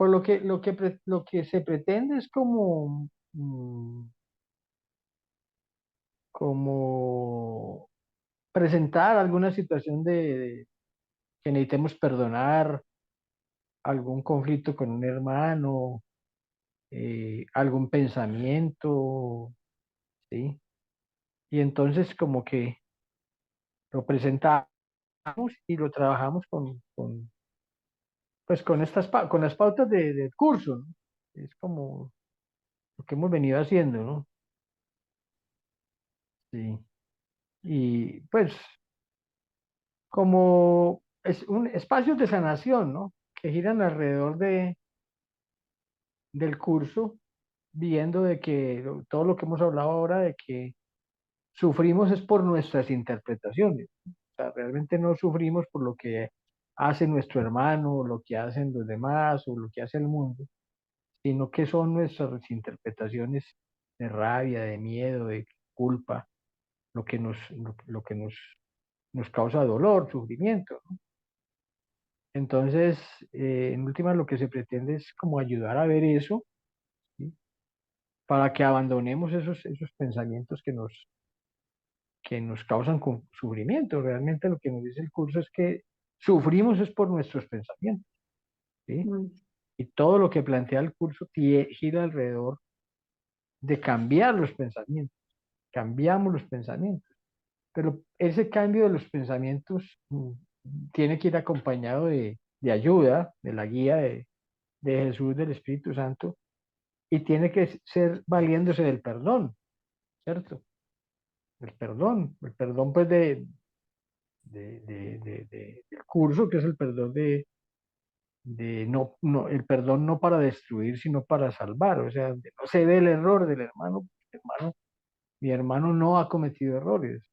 por lo que se pretende es como, como presentar alguna situación que necesitemos perdonar, algún conflicto con un hermano, algún pensamiento, ¿sí? Y entonces como que lo presentamos y lo trabajamos pues con con las pautas del curso, ¿no? Es como lo que hemos venido haciendo, ¿no? Sí. Y pues como es un espacio de sanación, ¿no? Que giran alrededor del curso, viendo de que todo lo que hemos hablado ahora, de que sufrimos es por nuestras interpretaciones. O sea, realmente no sufrimos por lo que hace nuestro hermano, o lo que hacen los demás, o lo que hace el mundo, sino que son nuestras interpretaciones de rabia, de miedo, de culpa, lo que nos causa dolor, sufrimiento, ¿no? Entonces, en última, lo que se pretende es como ayudar a ver eso, ¿sí? Para que abandonemos esos pensamientos que nos causan sufrimiento. Realmente lo que nos dice el curso es que sufrimos es por nuestros pensamientos, ¿sí? Mm. Y todo lo que plantea el curso gira alrededor de cambiar los pensamientos. Cambiamos los pensamientos. Pero ese cambio de los pensamientos tiene que ir acompañado de ayuda, de la guía de Jesús, del Espíritu Santo, y tiene que ser valiéndose del perdón, ¿cierto? El perdón pues del curso, que es el perdón el perdón no para destruir, sino para salvar, o sea, no se ve el error del hermano, mi hermano no ha cometido errores,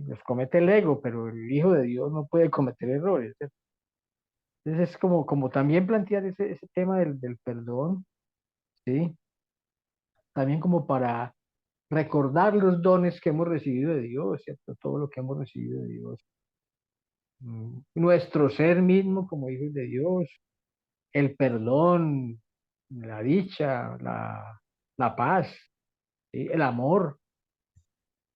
los comete el ego, pero el Hijo de Dios no puede cometer errores, ¿cierto? Entonces es como también plantear ese tema del perdón, ¿sí? También como para recordar los dones que hemos recibido de Dios, ¿cierto? Todo lo que hemos recibido de Dios. Nuestro ser mismo como hijos de Dios, el perdón, la dicha, la paz, ¿sí? El amor,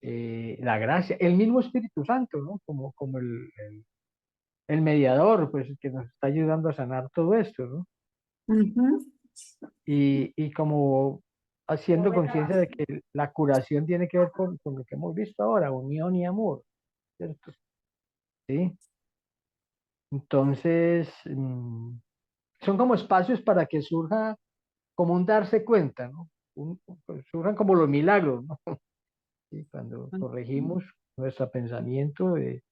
la gracia, el mismo Espíritu Santo, ¿no? Como el mediador, pues, que nos está ayudando a sanar todo esto, ¿no? Ujú. Y como haciendo conciencia de que la curación tiene que ver con lo que hemos visto ahora, unión y amor, ¿cierto? ¿Sí? Entonces, son como espacios para que surja como un darse cuenta, ¿no? Pues, surjan como los milagros, ¿no? ¿Sí? Cuando corregimos nuestro pensamiento de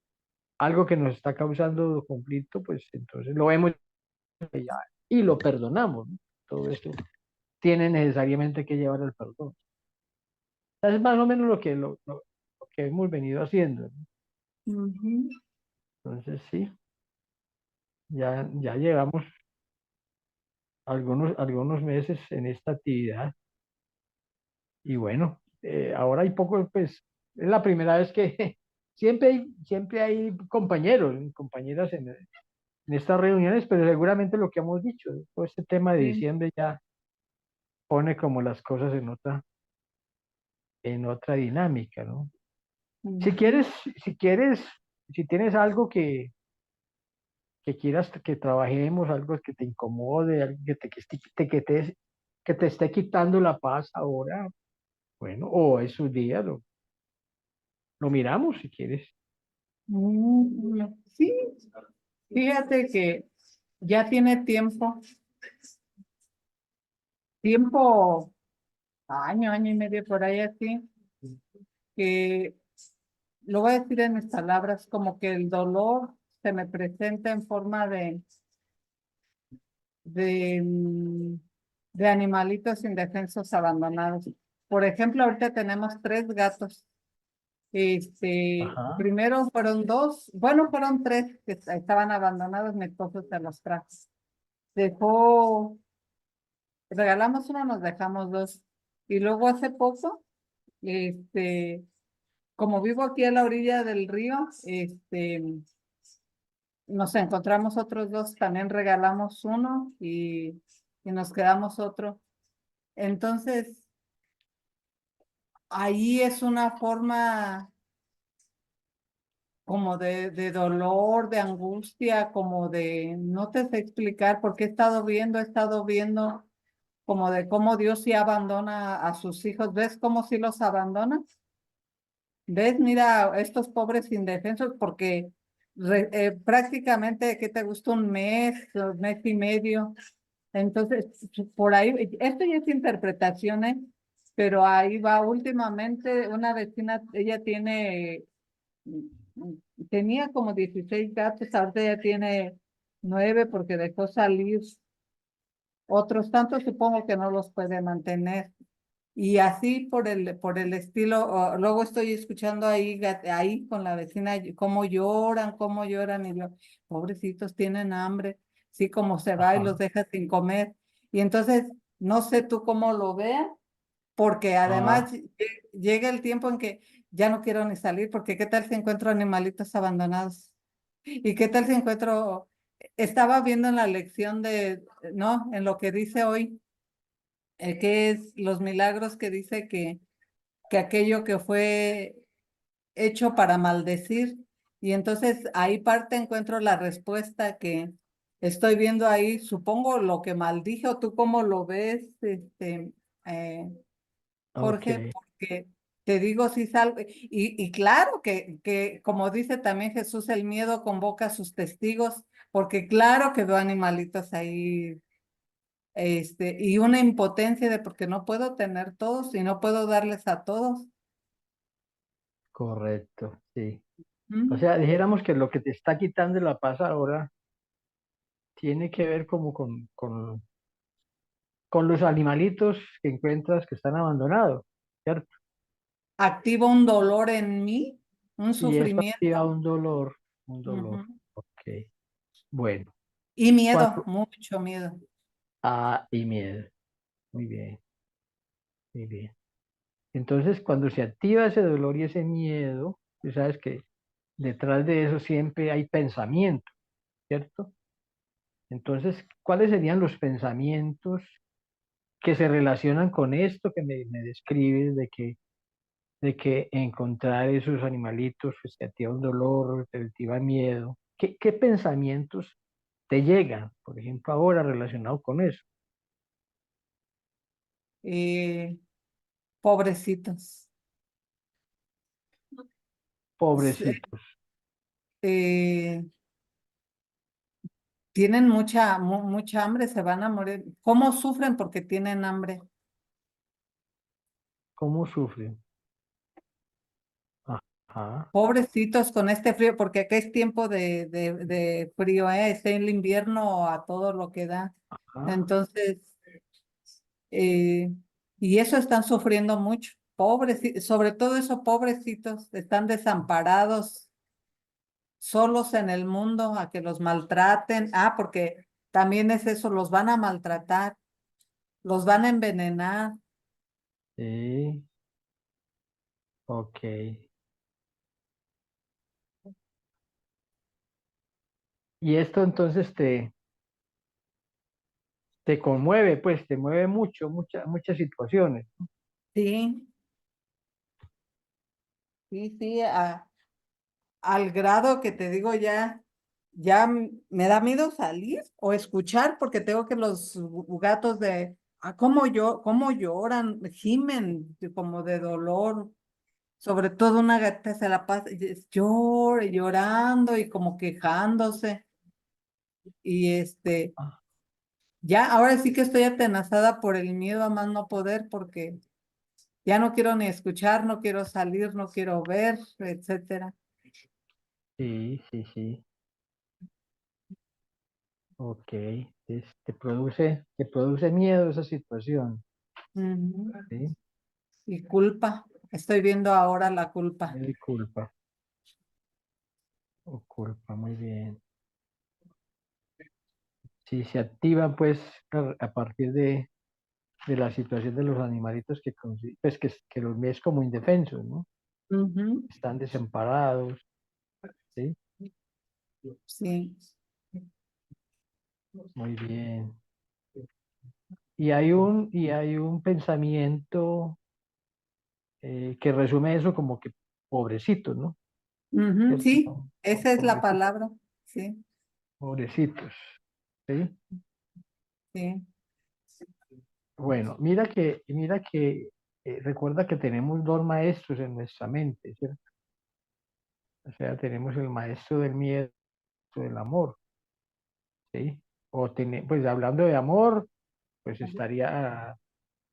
algo que nos está causando conflicto, pues entonces lo vemos ya y lo perdonamos, ¿no? Todo esto tiene necesariamente que llevar al perdón. Es más o menos lo que hemos venido haciendo, ¿no? Ujú. Entonces, sí, ya llevamos algunos meses en esta actividad y bueno, ahora hay poco, pues, es la primera vez que siempre hay compañeros y compañeras en estas reuniones, pero seguramente lo que hemos dicho, todo este tema de Sí. diciembre ya pone como las cosas en otra dinámica, ¿no? Si Ujú. quieres, si quieres, si tienes algo que quieras que trabajemos, algo que te incomode, algo que te esté quitando la paz ahora, bueno, o esos días, lo miramos si quieres. Sí, fíjate que ya tiene tiempo, año y medio por ahí así, que lo voy a decir en mis palabras, como que el dolor se me presenta en forma de, mm, de animalitos indefensos abandonados. Por ejemplo, ahorita tenemos 3 gatos. Ajá. Primero fueron 2, bueno, fueron 3 que estaban abandonados, mi esposo se los trajo. Dejó, regalamos uno, nos dejamos 2. Y luego hace poco, este, como vivo aquí a la orilla del río, nos encontramos otros 2, también regalamos uno y y nos quedamos otro. Entonces, ahí es una forma como de dolor, de angustia, como de, no te sé explicar, porque he estado viendo como de cómo Dios sí abandona a sus hijos. ¿Ves cómo sí los abandona? ¿Ves? Mira, estos pobres indefensos, porque prácticamente, ¿qué te gusta? Un mes y medio. Entonces, por ahí, esto ya es interpretaciones, pero ahí va últimamente una vecina, ella tenía como 16 gatos, ahorita ya tiene 9 porque dejó salir otros tantos, supongo que no los puede mantener. Y así por el estilo, luego estoy escuchando ahí con la vecina cómo lloran, y yo, pobrecitos, tienen hambre, sí, como se va y los Ajá. deja sin comer. Y entonces, no sé tú cómo lo veas, porque Ah, además llega el tiempo en que ya no quiero ni salir, porque qué tal si encuentro animalitos abandonados, y qué tal si estaba viendo en la lección no, en lo que dice hoy, que es los milagros que dice que aquello que fue hecho para maldecir. Y entonces ahí parte encuentro la respuesta que estoy viendo ahí, supongo lo que maldije, o tú cómo lo ves, eh, ok, Jorge, porque te digo, si salgo, y claro que como dice también Jesús, el miedo convoca a sus testigos, porque claro que veo animalitos ahí, y una impotencia de porque no puedo tener todos y no puedo darles a todos. correcto, sí. O ¿Mm? sea, dijéramos que lo que te está quitando la paz ahora tiene que ver como con los animalitos que encuentras que están abandonados, ¿cierto? Activa un dolor en mí, un Y eso activa sufrimiento, un dolor. ujú, Ok, bueno. y miedo, Cuando, mucho miedo. y miedo. Muy bien, muy bien. Entonces, cuando se activa ese dolor y ese miedo, tú sabes que detrás de eso siempre hay pensamiento, ¿cierto? Entonces, ¿cuáles serían los pensamientos que se relacionan con esto que me describes de que encontrar esos animalitos pues, te activa un dolor, te activa miedo? ¿Qué pensamientos te llegan, por ejemplo, ahora relacionado con eso? eh, Pobrecitos. S- Pobrecitos, eh, Tienen mucha hambre, se van a morir. ¿Cómo sufren porque tienen hambre? ¿cómo sufren? Ajá, Pobrecitos con este frío, porque acá es tiempo de frío, ¿eh? Es el invierno a todo lo que da. ajá, Entonces, eh, y eso están sufriendo mucho. Pobrecitos, sobre todo esos pobrecitos, están desamparados, solos en el mundo, a que los maltraten. Ah, porque también es eso, los van a maltratar, los van a envenenar. sí, ok. Y esto entonces te conmueve, pues te mueve mucho, muchas situaciones. Sí, sí, sí, al grado que te digo me da miedo salir o escuchar porque tengo que los gatos cómo lloran, gimen como de dolor. Sobre todo una gata se la pasa llorando y como quejándose. Y Ah, ya, ahora sí que estoy atenazada por el miedo a más no poder porque ya no quiero ni escuchar, no quiero salir, no quiero ver, etcétera. sí, sí, sí, ok. Te produce miedo esa situación, Ujú. ¿sí? Y culpa. Estoy viendo ahora la culpa. Miedo y culpa, o culpa, muy bien. Si se activan, pues, a partir de la situación de los animalitos pues, que los ves como indefensos, ¿no? Ujú. Están desamparados, ¿sí? Sí. Muy bien. Y hay un pensamiento que resume eso como que pobrecitos, ¿no? Ujú, ¿Cierto? sí, esa es la Pobrecitos, palabra. Sí, pobrecitos, ¿sí? sí. Bueno, mira que recuerda que tenemos dos maestros en nuestra mente, ¿cierto? O sea, tenemos el maestro del miedo, del amor, ¿sí? Pues hablando de amor, pues estaría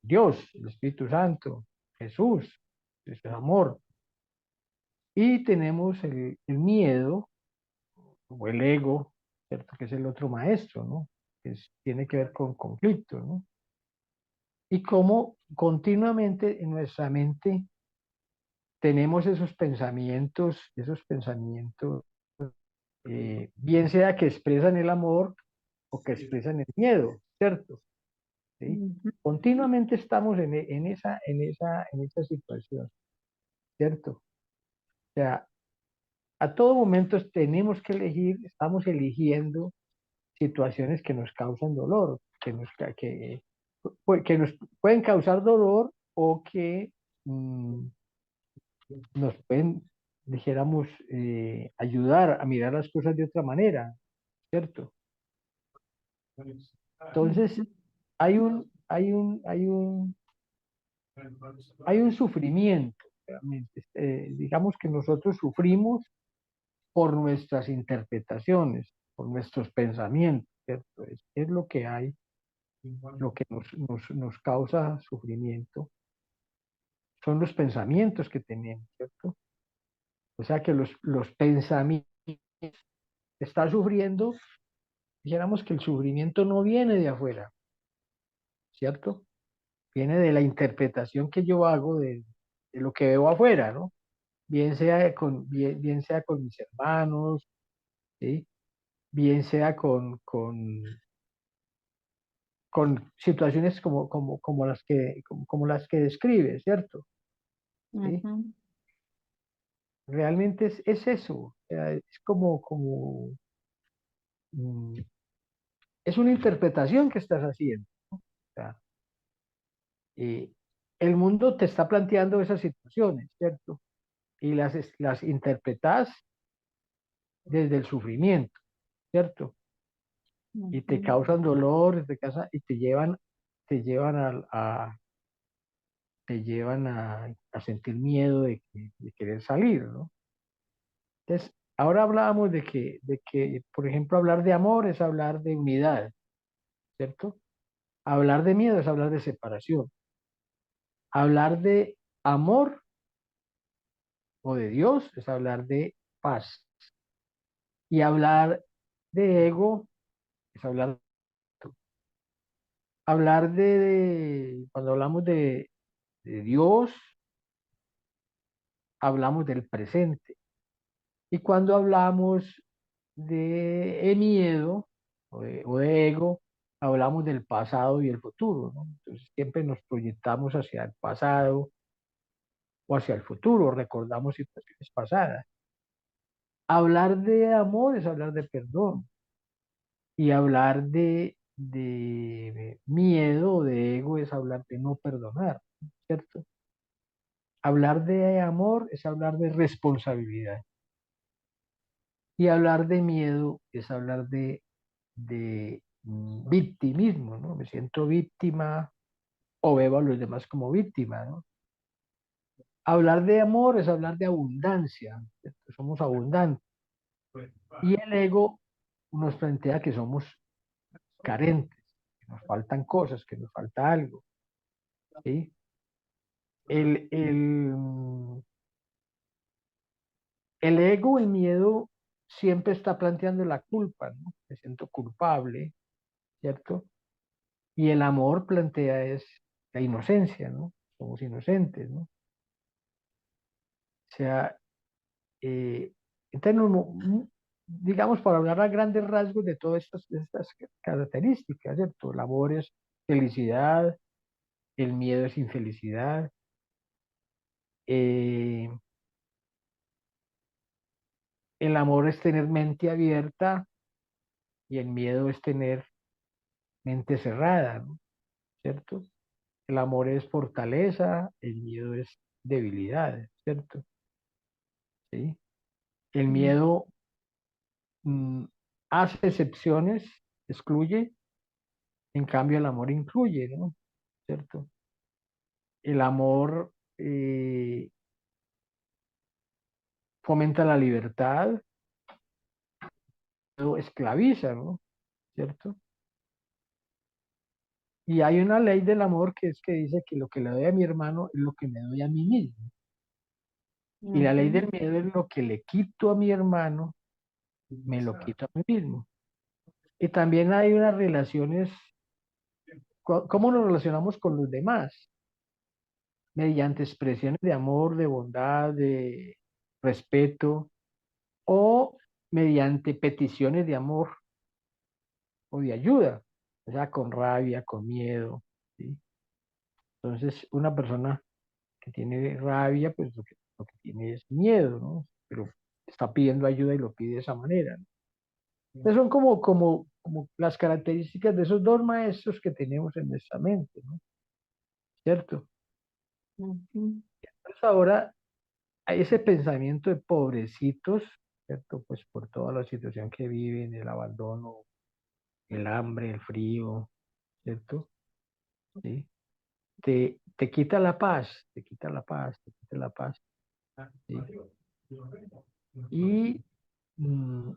Dios, el Espíritu Santo, Jesús, es el amor. Y tenemos el miedo o el ego, ¿cierto? Que es el otro maestro, ¿no? Tiene que ver con conflicto, ¿no? Y cómo continuamente en nuestra mente tenemos esos pensamientos, bien sea que expresan el amor o que expresan el miedo, ¿cierto? ¿Sí? Ujú. Continuamente estamos en esa situación, ¿cierto? O sea, a todo momento tenemos que elegir, estamos eligiendo situaciones que nos causan dolor, que nos pueden causar dolor o que mm, nos pueden, dijéramos, ayudar a mirar las cosas de otra manera, ¿cierto? Entonces, Ujú. hay un sufrimiento, realmente. Digamos que nosotros sufrimos por nuestras interpretaciones, por nuestros pensamientos, ¿cierto? Es lo que hay, lo que nos causa sufrimiento, son los pensamientos que tenemos, ¿cierto? O sea que los pensamientos que está sufriendo, dijéramos que el sufrimiento no viene de afuera, ¿cierto? Viene de la interpretación que yo hago de lo que veo afuera, ¿no? Bien sea con mis hermanos, ¿sí? Bien sea con situaciones como las que describe, ¿cierto? ¿Sí? Ujú. Realmente es eso, o sea, mm, es una interpretación que estás haciendo. O sea, eh, el mundo te está planteando esas situaciones, ¿cierto? Y las interpretas desde el sufrimiento, ¿cierto? Y te Ujú. causan dolor, y te llevan a sentir miedo de querer salir, ¿no? Entonces, ahora hablábamos de que, por ejemplo, hablar de amor es hablar de unidad, ¿cierto? Hablar de miedo es hablar de separación. Hablar de amor o de Dios es hablar de paz. Y hablar de ego es cuando hablamos de Dios, hablamos del presente. Y cuando hablamos de miedo o de ego, hablamos del pasado y el futuro, ¿no? Entonces siempre nos proyectamos hacia el pasado o hacia el futuro, recordamos situaciones pasadas. Hablar de amor es hablar de perdón y hablar de miedo o de ego es hablar de no perdonar, ¿cierto? Hablar de amor es hablar de responsabilidad y hablar de miedo es hablar de victimismo, ¿no? Me siento víctima o veo a los demás como víctima, ¿no? Hablar de amor es hablar de abundancia, ¿cierto? Somos abundantes. Y el ego nos plantea que somos carentes, que nos faltan cosas, que nos falta algo, ¿sí? El ego, el miedo, siempre está planteando la culpa, ¿no? Me siento culpable, ¿cierto? Y el amor plantea es la inocencia, ¿no? Somos inocentes, ¿no? O sea, eh, entonces, digamos, para hablar a grandes rasgos de todas estas características, ¿cierto? El amor es felicidad, el miedo es infelicidad, eh, el amor es tener mente abierta y el miedo es tener mente cerrada, ¿no? ¿Cierto? El amor es fortaleza, el miedo es debilidad, ¿cierto? ¿Sí? El mm, miedo mm, hace excepciones, excluye, en cambio el amor incluye, ¿no? ¿Cierto? El amor fomenta la libertad, pero esclaviza, ¿no? ¿Cierto? Y hay una ley del amor que es que dice que lo que le doy a mi hermano es lo que me doy a mí mismo. Y la ley ujú, del miedo es lo que le quito a mi hermano, me lo quito a mí mismo. Y también hay unas relaciones, ¿cómo nos relacionamos con los demás? Mediante expresiones de amor, de bondad, de respeto o mediante peticiones de amor o de ayuda, o sea, con rabia, con miedo, ¿sí? Entonces, una persona que tiene rabia, pues lo que tiene es miedo, ¿no? Pero está pidiendo ayuda y lo pide de esa manera, ¿no? Entonces son como las características de esos dos maestros que tenemos en nuestra mente, ¿no? ¿Cierto? ujú. Entonces ahora hay ese pensamiento de pobrecitos, ¿cierto? Pues por toda la situación que viven, el abandono, el hambre, el frío, ¿cierto? ¿Sí? Te quita la paz, te quita la paz, te quita la paz, ¿sí? Y mm,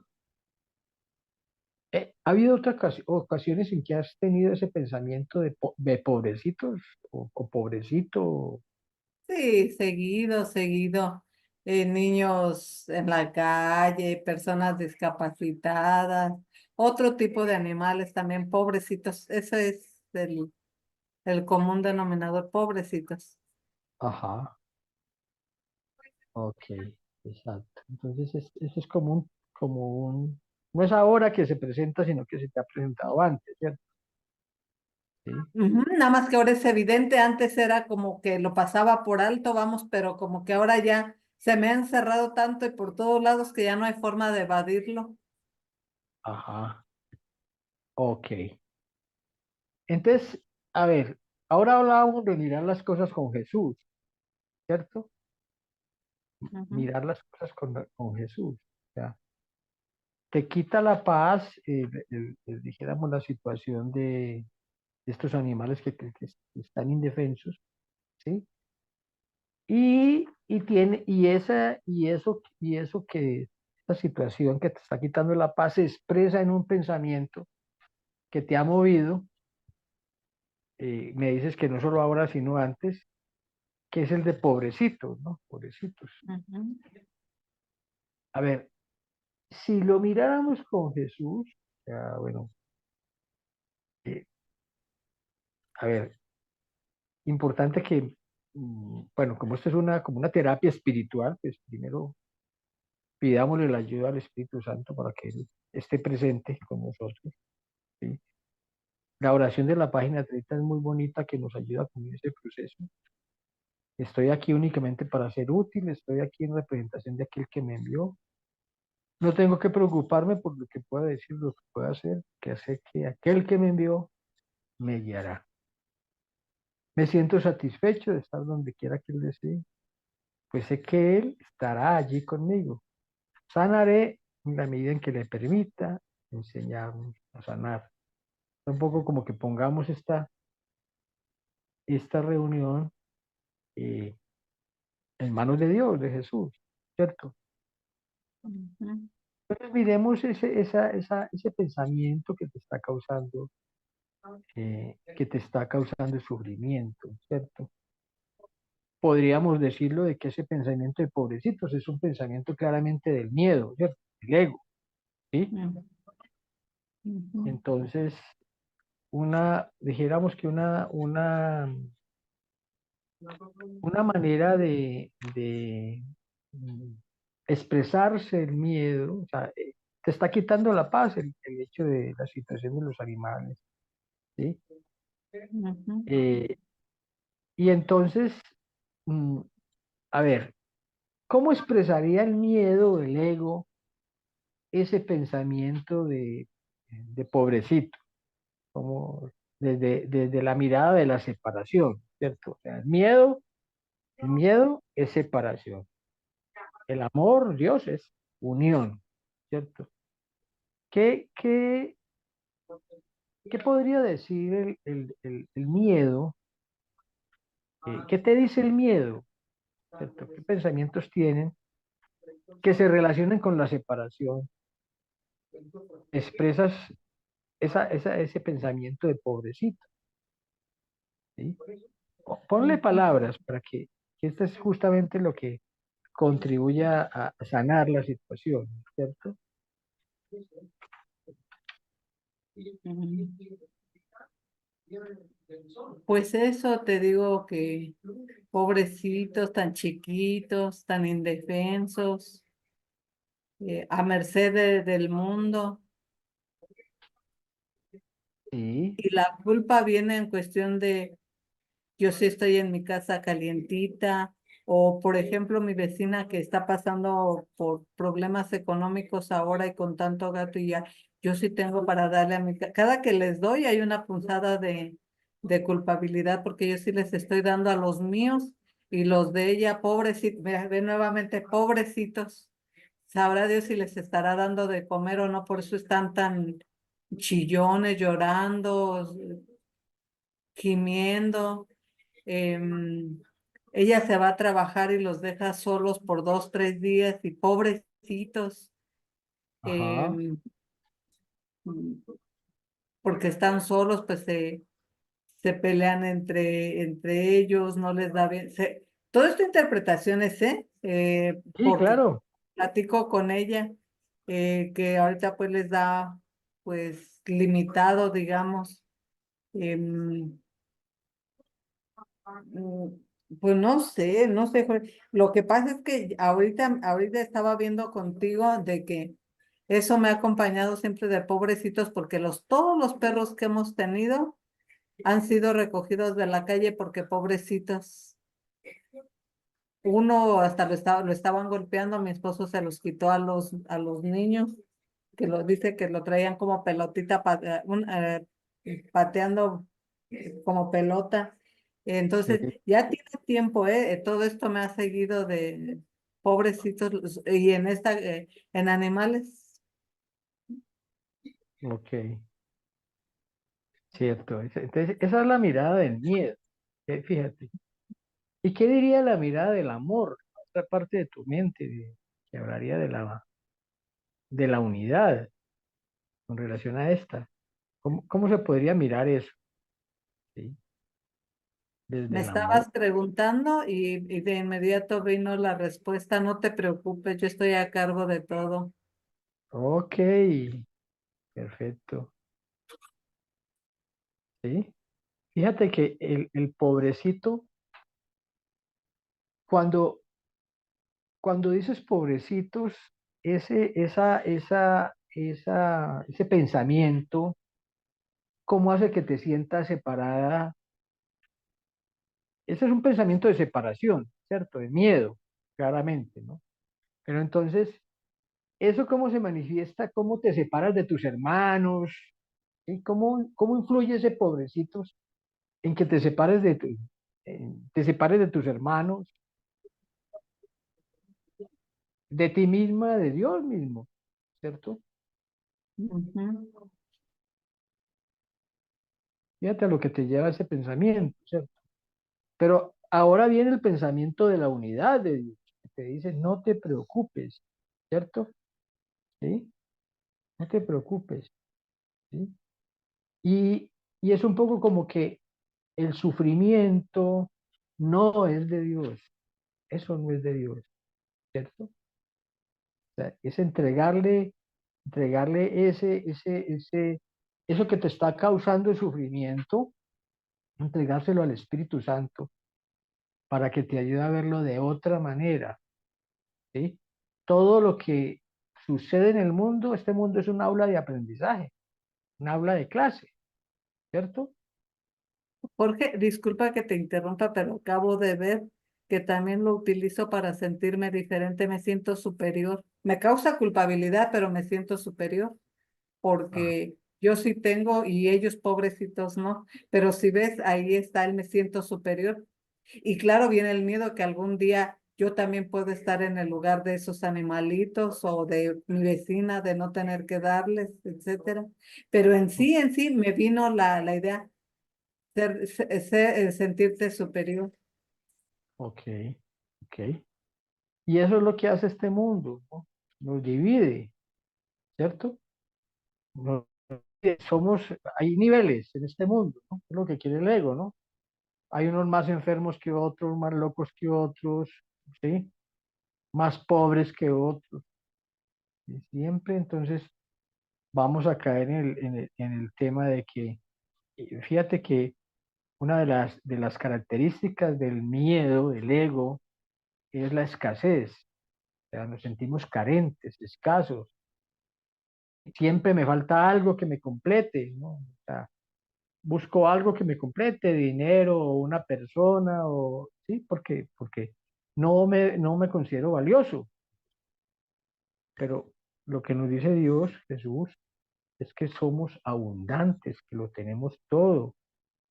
¿ha habido otras ocasiones en que has tenido ese pensamiento de pobrecitos o pobrecito? Sí, seguido, seguido. Niños en la calle, personas discapacitadas, otro tipo de animales también, pobrecitos. Ese es el común denominador, pobrecitos. Ajá, ok, exacto. Entonces, eso es no es ahora que se presenta, sino que se te ha presentado antes, ¿cierto? Sí, Ujú, nada más que ahora es evidente, antes era como que lo pasaba por alto, vamos, pero como que ahora ya se me ha encerrado tanto y por todos lados que ya no hay forma de evadirlo. ajá, ok. Entonces, a ver, ahora hablábamos de mirar las cosas con Jesús, ¿cierto? Ujú, Mirar las cosas con Jesús. O sea, te quita la paz, dijéramos, la situación de estos animales que están indefensos, ¿sí? Y eso que, esta situación que te está quitando la paz se expresa en un pensamiento que te ha movido, me dices que no solo ahora, sino antes, que es el de pobrecitos, ¿no? Pobrecitos. ujú, A ver, si lo miráramos con Jesús, ya, bueno, eh, a ver, importante que, bueno, como esto es como una terapia espiritual, pues primero pidámosle la ayuda al Espíritu Santo para que Él esté presente con nosotros, ¿sí? La oración de la página 30 es muy bonita, que nos ayuda con ese proceso. Estoy aquí únicamente para ser útil, estoy aquí en representación de aquel que me envió. No tengo que preocuparme por lo que pueda decir, lo que pueda hacer, que sé que aquel que me envió me guiará. Me siento satisfecho de estar donde quiera que Él desee, pues sé que Él estará allí conmigo. Sanaré en la medida en que le permita enseñarnos a sanar. Un poco como que pongamos esta reunión eh, en manos de Dios, de Jesús, ¿cierto? ujú. Entonces miremos ese pensamiento que te está causando sufrimiento, ¿cierto? Podríamos decirlo de que ese pensamiento de pobrecitos es un pensamiento claramente del miedo, ¿cierto? El ego, ¿sí? Ujú, ujú, Entonces, dijéramos que una manera de expresarse el miedo, o sea, te está quitando la paz el hecho de la situación de los animales, ¿sí? ujú, Eh, y entonces, mm, a ver, ¿cómo expresaría el miedo o el ego ese pensamiento de pobrecito? como desde la mirada de la separación, ¿cierto? O sea, el miedo es separación. El amor, Dios, es unión, ¿cierto? ¿Qué, qué, qué podría decir el miedo? ¿Qué te dice el miedo? ¿Cierto? ¿Qué pensamientos tienen que se relacionen con la separación? Expresas ese pensamiento de pobrecito, ¿sí? Ponle Ujú. palabras para que esto es justamente lo que contribuye a sanar la situación, ¿cierto? Ujú. Pues eso te digo que pobrecitos, tan chiquitos, tan indefensos, a merced del mundo. Sí, Y la culpa viene en cuestión de yo sí estoy en mi casa calientita, o por ejemplo mi vecina que está pasando por problemas económicos ahora y con tanto gato y ya, yo sí tengo para darle a cada que les doy hay una punzada de culpabilidad porque yo sí les estoy dando a los míos y los de ella, pobrecitos, mira, ve nuevamente, pobrecitos, sabrá Dios si les estará dando de comer o no, por eso están tan chillones, llorando, gimiendo. em, Ella se va a trabajar y los deja solos por 2, 3 días y pobrecitos, ajá, em, porque están solos, pues se pelean entre ellos, no les da bien. Todo esto interpretaciones, sí, porque claro, platico con ella, que ahorita pues les da pues limitado, digamos. em, Mm, Pues no sé, Jorge. Lo que pasa es que ahorita estaba viendo contigo de que eso me ha acompañado siempre de pobrecitos porque todos los perros que hemos tenido han sido recogidos de la calle porque pobrecitos. Uno hasta lo estaban golpeando, mi esposo se los quitó a los niños, que lo dice que lo traían como pelotita, pateando como pelota. sí, Entonces, ya tiene tiempo, todo esto me ha seguido de pobrecitos y en animales. ok, cierto. Entonces, esa es la mirada del miedo, fíjate. ¿Y qué diría la mirada del amor? Otra parte de tu mente que hablaría de la unidad con relación a esta. ¿Cómo se podría mirar eso? ¿Sí? Desde Me el amor. estabas preguntando y de inmediato vino la respuesta, no te preocupes, yo estoy a cargo de todo. Ok, perfecto. ¿Sí? Fíjate que el pobrecito, cuando, cuando dices pobrecitos, ese pensamiento, ¿cómo hace que te sientas separada? Ese es un pensamiento de separación, ¿cierto? De miedo, claramente, ¿no? Pero entonces, ¿eso cómo se manifiesta? ¿Cómo te separas de tus hermanos? ¿Sí? ¿Cómo influye ese pobrecitos en que te separes de tus hermanos, de ti misma, de Dios mismo, ¿cierto? Ujú, Fíjate a lo que te lleva ese pensamiento, ¿cierto? Pero ahora viene el pensamiento de la unidad de Dios, que te dice, no te preocupes, ¿cierto? ¿Sí? No te preocupes, ¿sí? Y es un poco como que el sufrimiento no es de Dios, eso no es de Dios, ¿cierto? O sea, es entregarle eso que te está causando el sufrimiento, entregárselo al Espíritu Santo para que te ayude a verlo de otra manera, ¿sí? Todo lo que sucede en el mundo, este mundo es un aula de aprendizaje, un aula de clase, ¿cierto? Jorge, disculpa que te interrumpa, pero acabo de ver que también lo utilizo para sentirme diferente, me siento superior. Me causa culpabilidad, pero me siento superior Ah, porque yo sí tengo y ellos pobrecitos no, pero si ves, ahí está el me siento superior. Y claro, viene el miedo que algún día yo también puedo estar en el lugar de esos animalitos o de mi vecina, de no tener que darles, etcétera. Pero en sí, me vino la idea, sentirte superior. Ok, ok. Y eso es lo que hace este mundo, ¿no? Nos divide, ¿cierto? Nos- somos, hay niveles en este mundo, ¿no? Es lo que quiere el ego, ¿no? Hay unos más enfermos que otros, más locos que otros, ¿sí? Más pobres que otros. Y siempre entonces vamos a caer en el tema de que, fíjate que una de las características del miedo, del ego, es la escasez. O sea, nos sentimos carentes, escasos. Siempre me falta algo que me complete, ¿no? O sea, busco algo que me complete, dinero o una persona, o sí, porque no me considero valioso. Pero lo que nos dice Dios, Jesús, es que somos abundantes, que lo tenemos todo,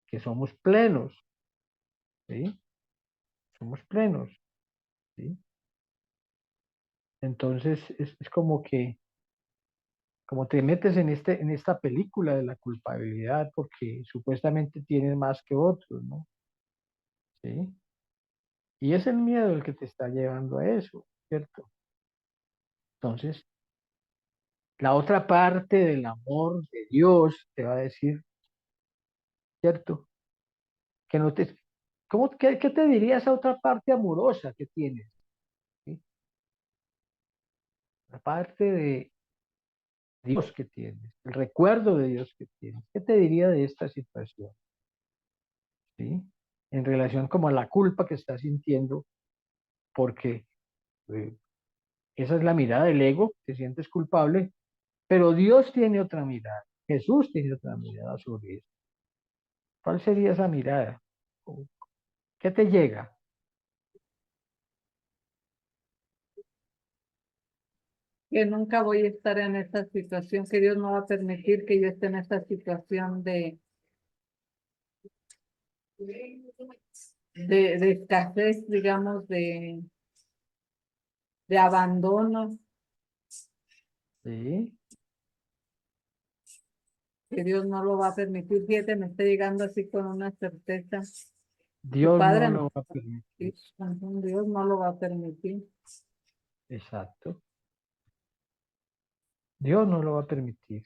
que somos plenos, ¿sí? Somos plenos, ¿sí? Entonces es como te metes en esta película de la culpabilidad porque supuestamente tienes más que otros, ¿no? ¿Sí? Y es el miedo el que te está llevando a eso, ¿cierto? Entonces, la otra parte del amor de Dios te va a decir, ¿cierto? Que no te, qué te diría esa otra parte amorosa que tienes? ¿Sí? La parte de Dios que tienes, el recuerdo de Dios que tienes. ¿Qué te diría de esta situación? ¿Sí? En relación como a la culpa que estás sintiendo, porque eh, esa es la mirada del ego, te sientes culpable, pero Dios tiene otra mirada, Jesús tiene otra mirada sobre eso. ¿Cuál sería esa mirada? ¿Qué te llega? Que nunca voy a estar en esta situación, que Dios no va a permitir que yo esté en esta situación de escasez, digamos, de abandono, ¿Sí? que Dios no lo va a permitir. Fíjate, me está llegando así con una certeza. Tu Dios no Padre, lo va a permitir. Dios no lo va a permitir. Exacto. Dios no lo va a permitir.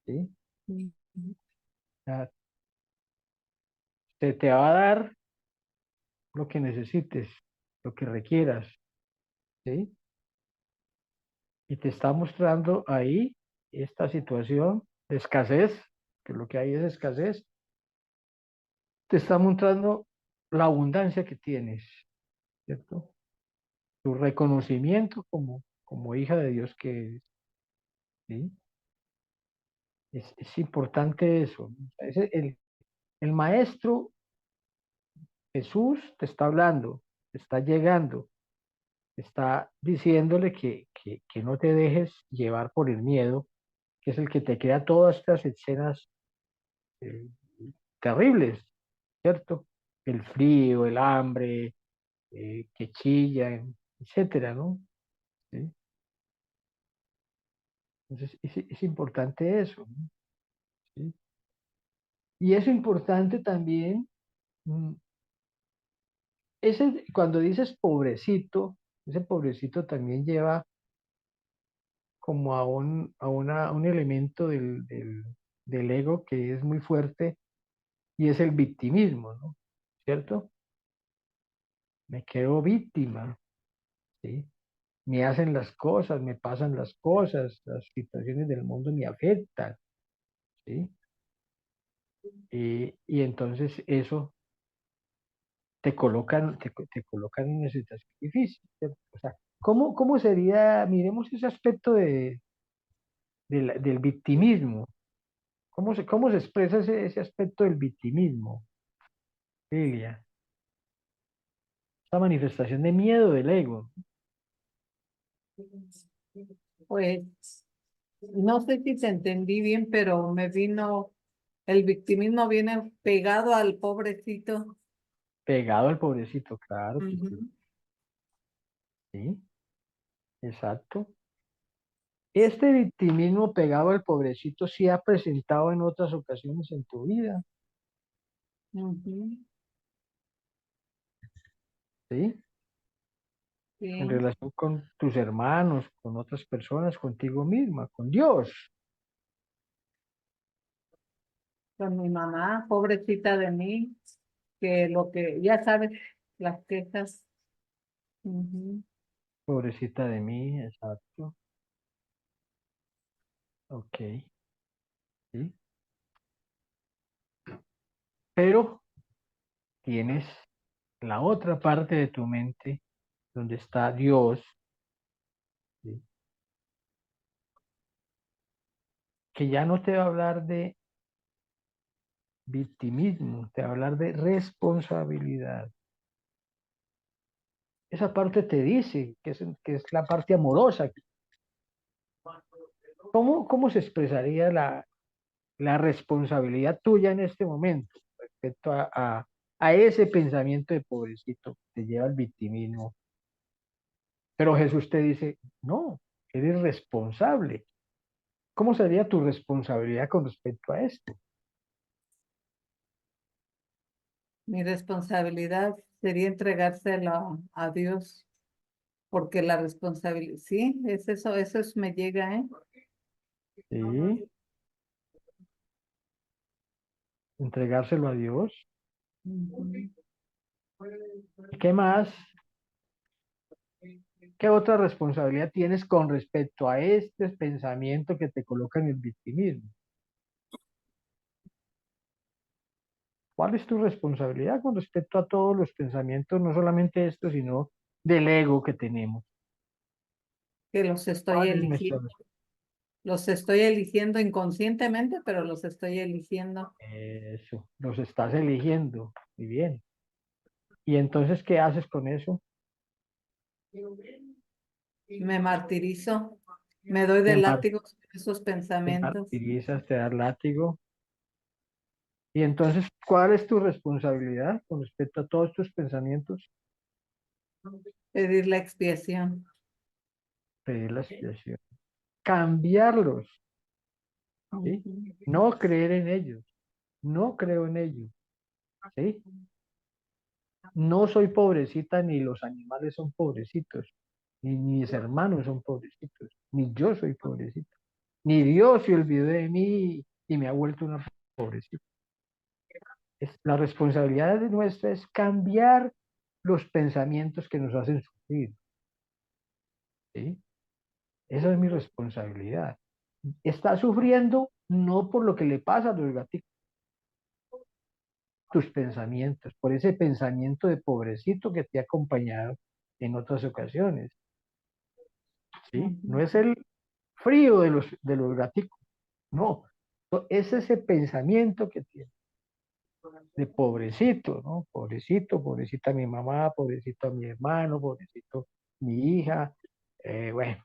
¿Sí? Ujú. O sea, te va a dar lo que necesites, lo que requieras. ¿Sí? Y te está mostrando ahí esta situación de escasez, que lo que hay es escasez, te está mostrando la abundancia que tienes, ¿cierto? Tu reconocimiento como hija de Dios que eres, ¿sí? Es importante eso, ¿no? O sea, el maestro Jesús te está hablando, te está llegando, te está diciéndole que no te dejes llevar por el miedo, que es el que te crea todas estas escenas eh, terribles, ¿cierto? El frío, el hambre, que chillan, etcétera, ¿no? ¿Sí? Entonces, es importante eso, ¿no? ¿Sí? Y es importante también, mm, cuando dices pobrecito, ese pobrecito también lleva como a un elemento del ego que es muy fuerte y es el victimismo, ¿no? ¿Cierto? Me quedo víctima, ¿sí? Me hacen las cosas, me pasan las cosas, las situaciones del mundo me afectan, ¿sí? Y entonces eso te colocan en una situación difícil, ¿cierto? O sea, ¿cómo sería, miremos ese aspecto del victimismo? ¿Cómo se expresa ese aspecto del victimismo, Lilia? Esa manifestación de miedo del ego. Pues No sé si te entendí bien, pero me vino, el victimismo viene pegado al pobrecito. Pegado al pobrecito, claro que sí, Ujú. sí, exacto. Este victimismo pegado al pobrecito sí ha presentado en otras ocasiones en tu vida, Ujú. ¿sí? En Sí, relación con tus hermanos, con otras personas, contigo misma, con Dios. con mi mamá, pobrecita de mí, que lo que, ya sabes, las quejas. Ujú. Pobrecita de mí, exacto. Ok, sí. Pero tienes la otra parte de tu mente donde está Dios, ¿sí? Que ya no te va a hablar de victimismo, te va a hablar de responsabilidad. Esa parte te dice que es la parte amorosa. ¿Cómo se expresaría la responsabilidad tuya en este momento respecto a ese pensamiento de pobrecito que te lleva al victimismo? Pero Jesús te dice, no, eres responsable. ¿Cómo sería tu responsabilidad con respecto a esto? Mi responsabilidad sería entregárselo a Dios, porque la responsabilidad, sí, es eso, me llega, ¿eh? Sí, entregárselo a Dios. Ujú. ¿Qué más? ¿Qué otra responsabilidad tienes con respecto a este pensamiento que te coloca en el victimismo? ¿Cuál es tu responsabilidad con respecto a todos los pensamientos, no solamente esto, sino del ego que tenemos? Que ¿Cuál es nuestra los estoy eligiendo inconscientemente, pero los estoy eligiendo. Eso, los estás eligiendo. Muy bien. ¿Y entonces qué haces con eso? Me martirizo, me doy de Te, mar- látigos con esos te pensamientos. martirizas, te das látigo. Y entonces, ¿cuál es tu responsabilidad con respecto a todos tus pensamientos? Pedir la expiación. Pedir la expiación. Cambiarlos, ¿sí? Ujú. No creer en ellos. No creo en ellos, ¿sí? No soy pobrecita, ni los animales son pobrecitos, ni mis hermanos son pobrecitos, ni yo soy pobrecito, ni Dios se olvidó de mí y me ha vuelto una pobrecita. La responsabilidad de nuestra es cambiar los pensamientos que nos hacen sufrir, ¿sí? Esa es mi responsabilidad. Está sufriendo no por lo que le pasa a los gatitos, tus pensamientos, por ese pensamiento de pobrecito que te ha acompañado en otras ocasiones, ¿sí? No Ujú. es el frío de los gaticos, no, es ese pensamiento que tiene de pobrecito, ¿no? Pobrecito, pobrecita mi mamá, pobrecito mi hermano, pobrecito mi hija, bueno,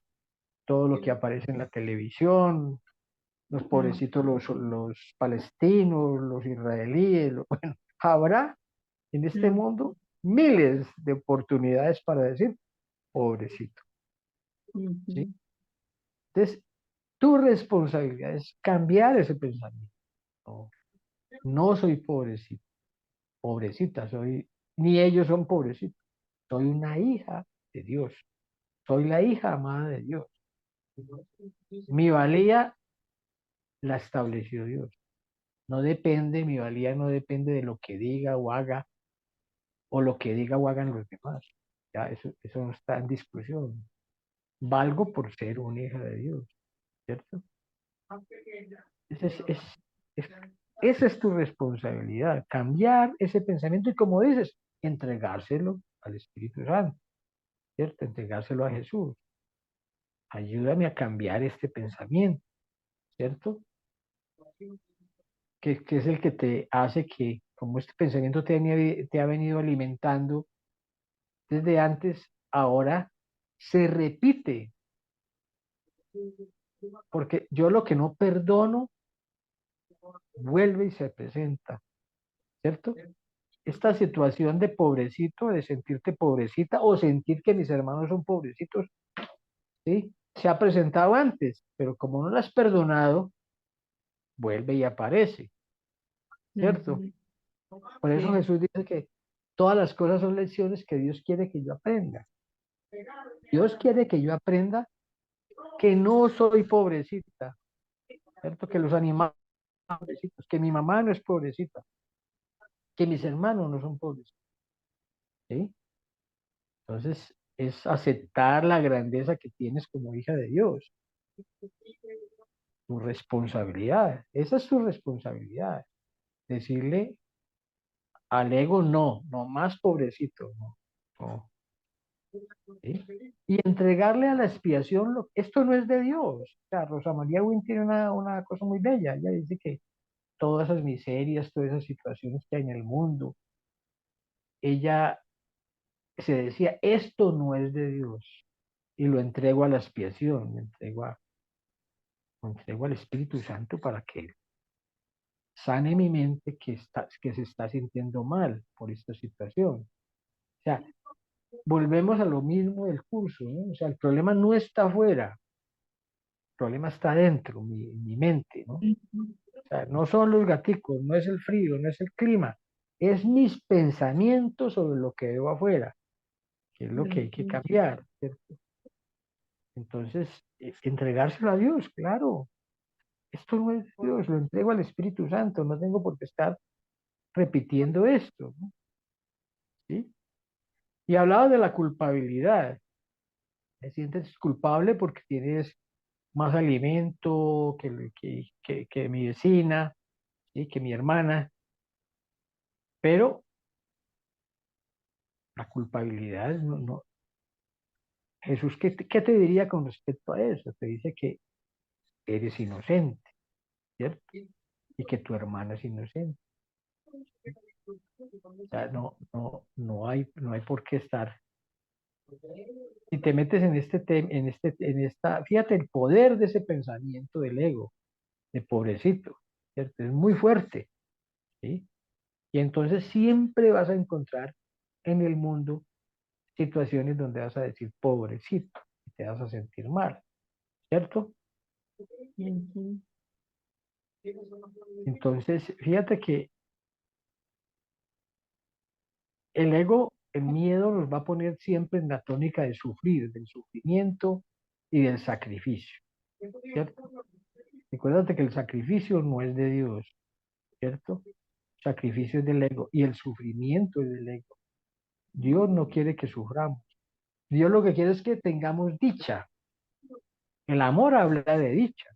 todo lo que aparece en la televisión, los Mm, pobrecitos, los palestinos, los israelíes, bueno, habrá en este mm, mundo miles de oportunidades para decir pobrecito, ¿sí? ujú, Entonces, tu responsabilidad es cambiar ese pensamiento. No, no soy pobrecito, pobrecita, soy, ni ellos son pobrecitos. Soy una hija de Dios, soy la hija amada de Dios. Mi valía la estableció Dios. No depende, mi valía no depende de lo que diga o haga, o lo que diga o hagan los demás. Ya, eso no está en discusión. Valgo por ser una hija de Dios, ¿cierto? Ese es- esa es tu responsabilidad, cambiar ese pensamiento y como dices, entregárselo al Espíritu Santo, ¿cierto? Entregárselo a Jesús. Ayúdame a cambiar este pensamiento, ¿cierto? Que es el que te hace que, como este pensamiento te ha venido alimentando desde antes, ahora se repite Porque yo lo que no perdono vuelve y se presenta, ¿cierto? Esta situación de pobrecito, de sentirte pobrecita o sentir que mis hermanos son pobrecitos, ¿sí? Se ha presentado antes, pero como no la has perdonado, vuelve y aparece, ¿cierto? Ujú. Por eso Sí. Jesús dice que todas las cosas son lecciones que Dios quiere que yo aprenda. Dios quiere que yo aprenda que no soy pobrecita, ¿cierto? Que los animales son pobrecitos, que mi mamá no es pobrecita, que mis hermanos no son pobrecitos, ¿sí? Entonces, es aceptar la grandeza que tienes como hija de Dios, tu responsabilidad. Esa es tu responsabilidad. Decirle al ego, no, no más pobrecito, no, no, ¿sí? Y entregarle a la expiación, esto no es de Dios. O sea, Rosa María Wynn tiene una cosa muy bella. Ella dice que todas esas miserias, todas esas situaciones que hay en el mundo, ella se decía, esto no es de Dios. Y lo entrego a la expiación, lo entrego al Espíritu Santo para que sane mi mente que se está sintiendo mal por esta situación. O sea, volvemos a lo mismo del curso, ¿no? O sea, el problema no está afuera, el problema está dentro, mi mente, ¿no? Ujú. O sea, no son los gaticos, no es el frío, no es el clima, es mis pensamientos sobre lo que veo afuera, que es lo que hay que Ujú. cambiar, ¿cierto? Entonces, entregárselo a Dios, claro. Esto no es Dios, lo entrego al Espíritu Santo, no tengo por qué estar repitiendo esto, ¿no? ¿Sí? Y hablaba de la culpabilidad. Te sientes culpable porque tienes más alimento que mi vecina, ¿sí? Que mi hermana, pero la culpabilidad no. Jesús, ¿qué te diría con respecto a eso? Te dice que eres inocente, ¿cierto? Y que tu hermana es inocente. O sea, no hay por qué estar. Si te metes en fíjate el poder de ese pensamiento del ego, de pobrecito, ¿cierto? Es muy fuerte, ¿sí? Y entonces siempre vas a encontrar en el mundo situaciones donde vas a decir pobrecito y te vas a sentir mal, ¿cierto? Ujú. Entonces, fíjate que el ego, el miedo nos va a poner siempre en la tónica de sufrir, del sufrimiento y del sacrificio, ¿cierto? Recuérdate que el sacrificio no es de Dios, ¿cierto? Sacrificio es del ego y el sufrimiento es del ego. Dios no quiere que suframos. Dios lo que quiere es que tengamos dicha. El amor habla de dicha,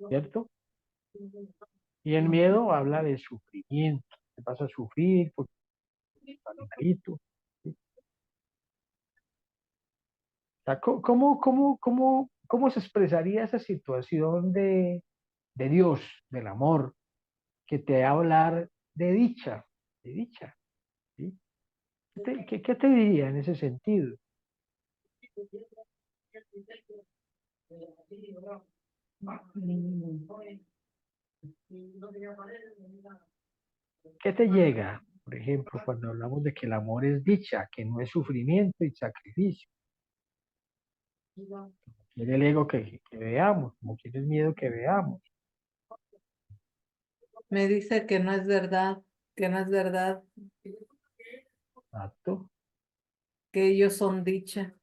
¿cierto? Y el miedo habla de sufrimiento. Te vas a sufrir por tu animalito. ¿Sí? O sea, ¿cómo se expresaría esa situación de Dios, del amor, que te va a hablar de dicha, de dicha? ¿Sí? ¿Qué te diría en ese sentido? Mm. ¿Qué te llega, por ejemplo, cuando hablamos de que el amor es dicha, que no es sufrimiento y sacrificio? Quiere el ego que veamos, como quiere el miedo que veamos. Me dice que no es verdad, que no es verdad, Exacto. que ellos son dicha,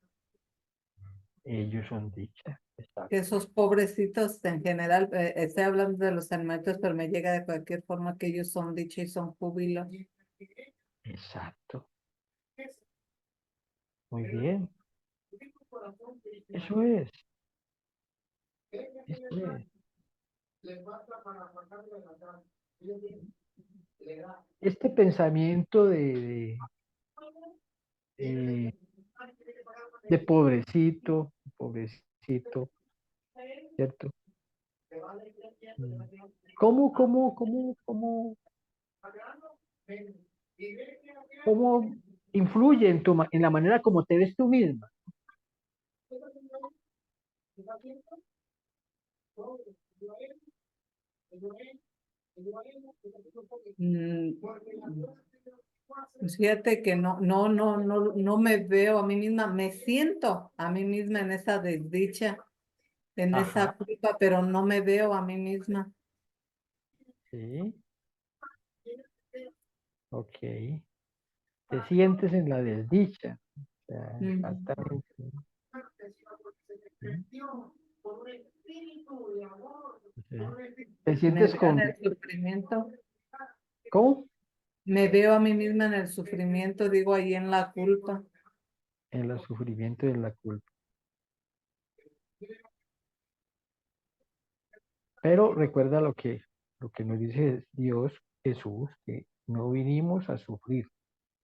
Ellos son dicha. que Exacto. esos pobrecitos en general, estoy hablando de los animalitos, pero me llega de cualquier forma que ellos son dicha y son júbilo. Exacto. Muy bien. Eso es. Eso es. Este pensamiento de, de pobrecito, ¿cierto? Mm. ¿Cómo influye en la manera como te ves tú misma? Mm, pues fíjate que no me veo a mí misma, me siento a mí misma en esa desdicha, en esa Ajá, culpa, pero no me veo a mí misma. sí, ok. Te sientes en la desdicha. O sea, Mm. exactamente. ¿Sí? Sí. Te Me sientes veo en con... el sufrimiento, ¿Cómo? me veo a mí misma en el sufrimiento, digo, ahí en la culpa. En el sufrimiento de la culpa. Pero recuerda lo que nos dice Dios, Jesús, que no vinimos a sufrir.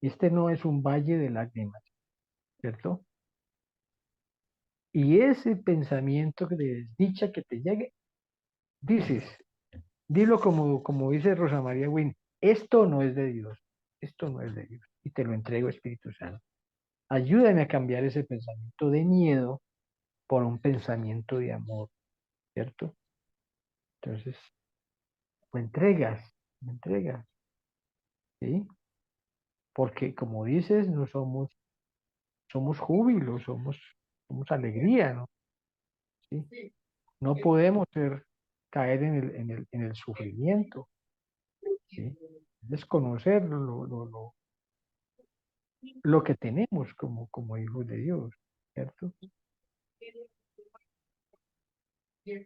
Este no es un valle de lágrimas, ¿cierto? Y ese pensamiento de desdicha que te llegue, dices, dilo como dice Rosa María Wynne, esto no es de Dios, esto no es de Dios. Y te lo entrego, Espíritu Santo. Ayúdame a cambiar ese pensamiento de miedo por un pensamiento de amor, ¿cierto? Entonces, lo entregas, ¿sí? Porque como dices, no somos, somos júbilo, somos alegría, ¿no? ¿Sí? No podemos caer en el sufrimiento, ¿sí? Desconocer lo que tenemos como hijos de Dios, ¿cierto? Y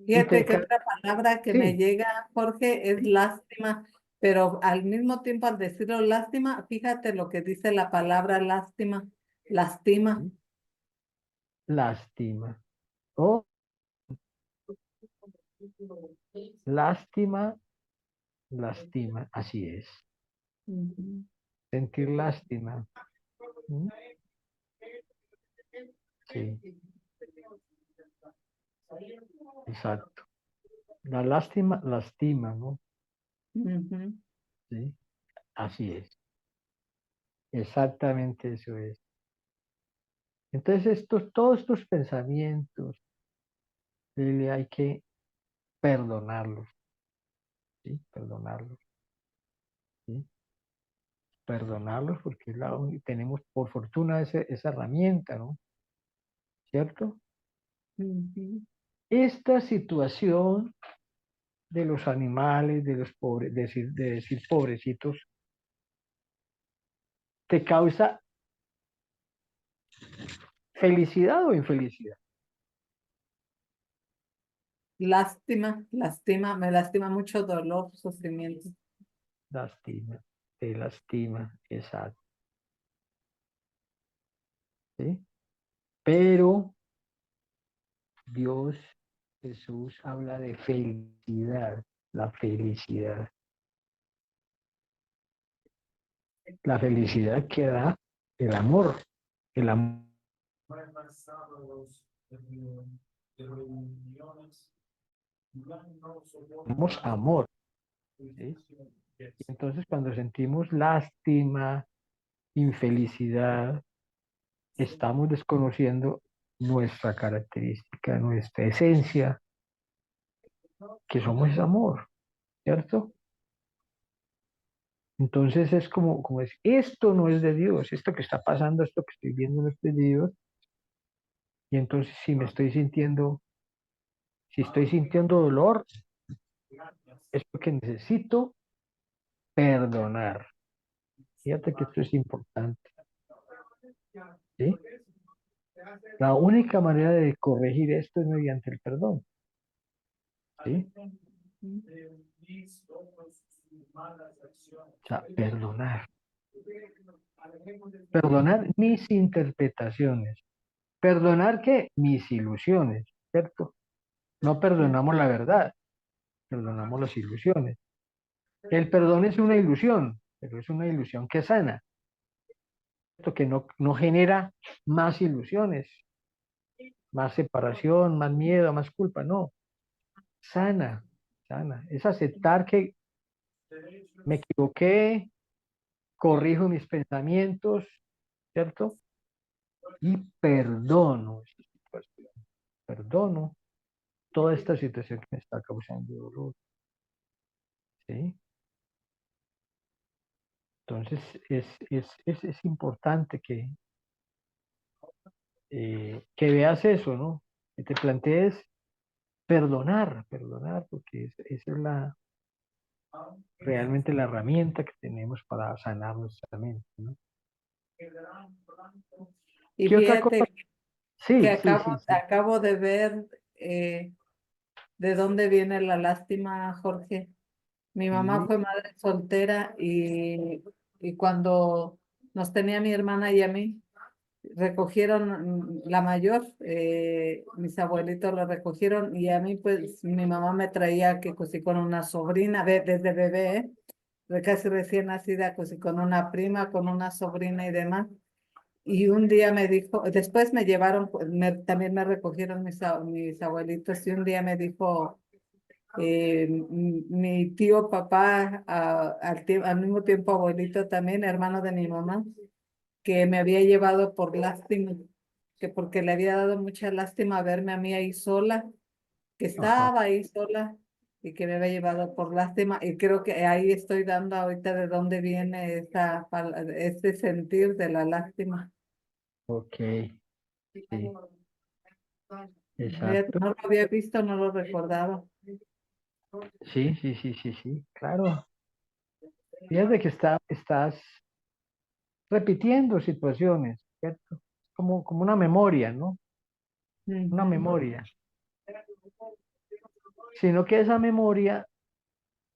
Fíjate que otra palabra que me sí, llega, Jorge, es sí, lástima, pero al mismo tiempo al decirlo lástima, fíjate lo que dice la palabra lástima, lastima, sí, lástima. Oh, lástima, lastima, así es. ujú, Sentir lástima. ¿Mm? Sí, exacto. La lástima lastima, ¿no? ujú. Sí, así es. Exactamente eso es. Entonces, todos estos pensamientos, Lili, hay que perdonarlos, ¿sí? Perdonarlos, ¿sí? Perdonarlos porque es tenemos por fortuna esa herramienta, ¿no? ¿Cierto? Ujú. Esta situación de los animales, de los pobres, de decir pobrecitos, ¿te causa felicidad o infelicidad? Lástima, lastima, me lastima mucho dolor, sufrimiento. Lastima, te lastima, exacto, ¿sí? Pero Dios, Jesús habla de felicidad, la felicidad, la felicidad que da el amor, el amor, somos amor, ¿sí? Y entonces cuando sentimos lástima, infelicidad, estamos desconociendo nuestra característica, nuestra esencia, que somos ese amor, ¿cierto? Entonces es como es, esto no es de Dios, esto que está pasando, esto que estoy viendo no es de Dios, y entonces si estoy sintiendo dolor, es porque necesito perdonar. Fíjate que esto es importante, ¿sí? La única manera de corregir esto es mediante el perdón, ¿sí? O sea, perdonar. Perdonar mis interpretaciones. Perdonar que mis ilusiones, ¿cierto? No perdonamos la verdad, perdonamos las ilusiones. El perdón es una ilusión, pero es una ilusión que sana, ¿cierto? Que no genera más ilusiones, más separación, más miedo, más culpa, no. Sana, sana. Es aceptar que me equivoqué, corrijo mis pensamientos, ¿cierto? y perdono esta situación, perdono toda esta situación que me está causando dolor, ¿sí? Entonces es importante que veas eso, ¿no? Que te plantees perdonar, perdonar, porque esa es realmente la herramienta que tenemos para sanar nuestra mente, ¿no? Y ¿Qué otra cosa? fíjate que Sí, sí, sí, sí. acabo de ver de dónde viene la lástima, Jorge. Mi mamá Sí, fue madre soltera y cuando nos tenía mi hermana y a mí, recogieron la mayor, mis abuelitos la recogieron y a mí pues mi mamá me traía que cosí con una sobrina desde bebé, de casi recién nacida, cosí con una prima, con una sobrina y demás. Y un día me dijo, después me llevaron, pues, también me recogieron mis abuelitos y un día me dijo mi tío papá, al mismo tiempo abuelito también, hermano de mi mamá, que me había llevado por lástima, que porque le había dado mucha lástima verme a mí ahí sola, que ajá, estaba ahí sola y que me había llevado por lástima. Y creo que ahí estoy dando ahorita de dónde viene ese sentir de la lástima. ok, sí, Fíjate, exacto. no lo había visto, no lo recordaba. Sí, sí, sí, sí, sí, claro. Fíjate que estás repitiendo situaciones, ¿cierto? Como una memoria, ¿no? Una Ujú. memoria. Sino que esa memoria,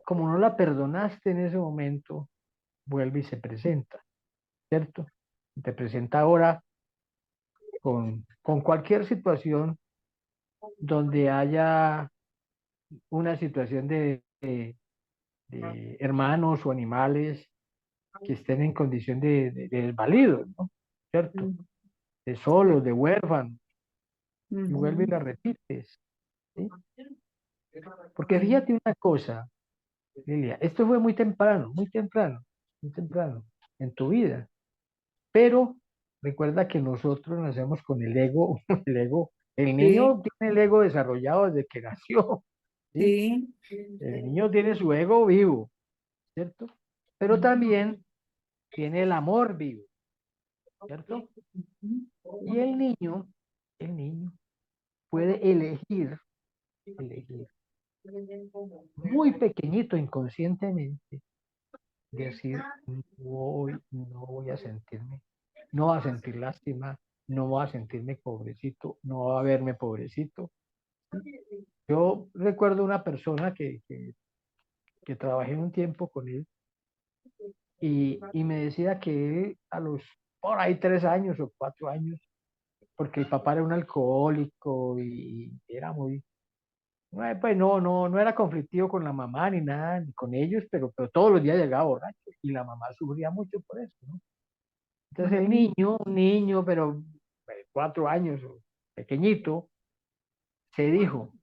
como no la perdonaste en ese momento, vuelve y se presenta, ¿cierto? Te presenta ahora con cualquier situación donde haya una situación de hermanos o animales que estén en condición de desvalidos, ¿no? ¿Cierto? Ujú. De Sí. solos, de huérfanos, y vuelve y Ujú. la repites, ¿sí? Porque Sí. fíjate una cosa, Lilia, esto fue muy temprano, muy temprano, muy temprano en tu vida, pero recuerda que nosotros nacemos con el ego, el Sí. niño tiene el ego desarrollado desde que nació, ¿sí? Sí. El niño tiene su ego vivo, ¿cierto? Pero también tiene el amor vivo, ¿cierto? Y el niño puede elegir muy pequeñito, inconscientemente, decir, no voy a sentirme, no va a sentir lástima, no va a sentirme pobrecito, no va a verme pobrecito. Yo recuerdo una persona que trabajé un tiempo con él y me decía que él a los por ahí 3 años o 4 años, porque el papá era un alcohólico y era muy, pues no era conflictivo con la mamá ni nada, ni con ellos, pero todos los días llegaba borracho y la mamá sufría mucho por eso, ¿no? Entonces el Ujú. niño, un niño, pero 4 años, pequeñito, se dijo,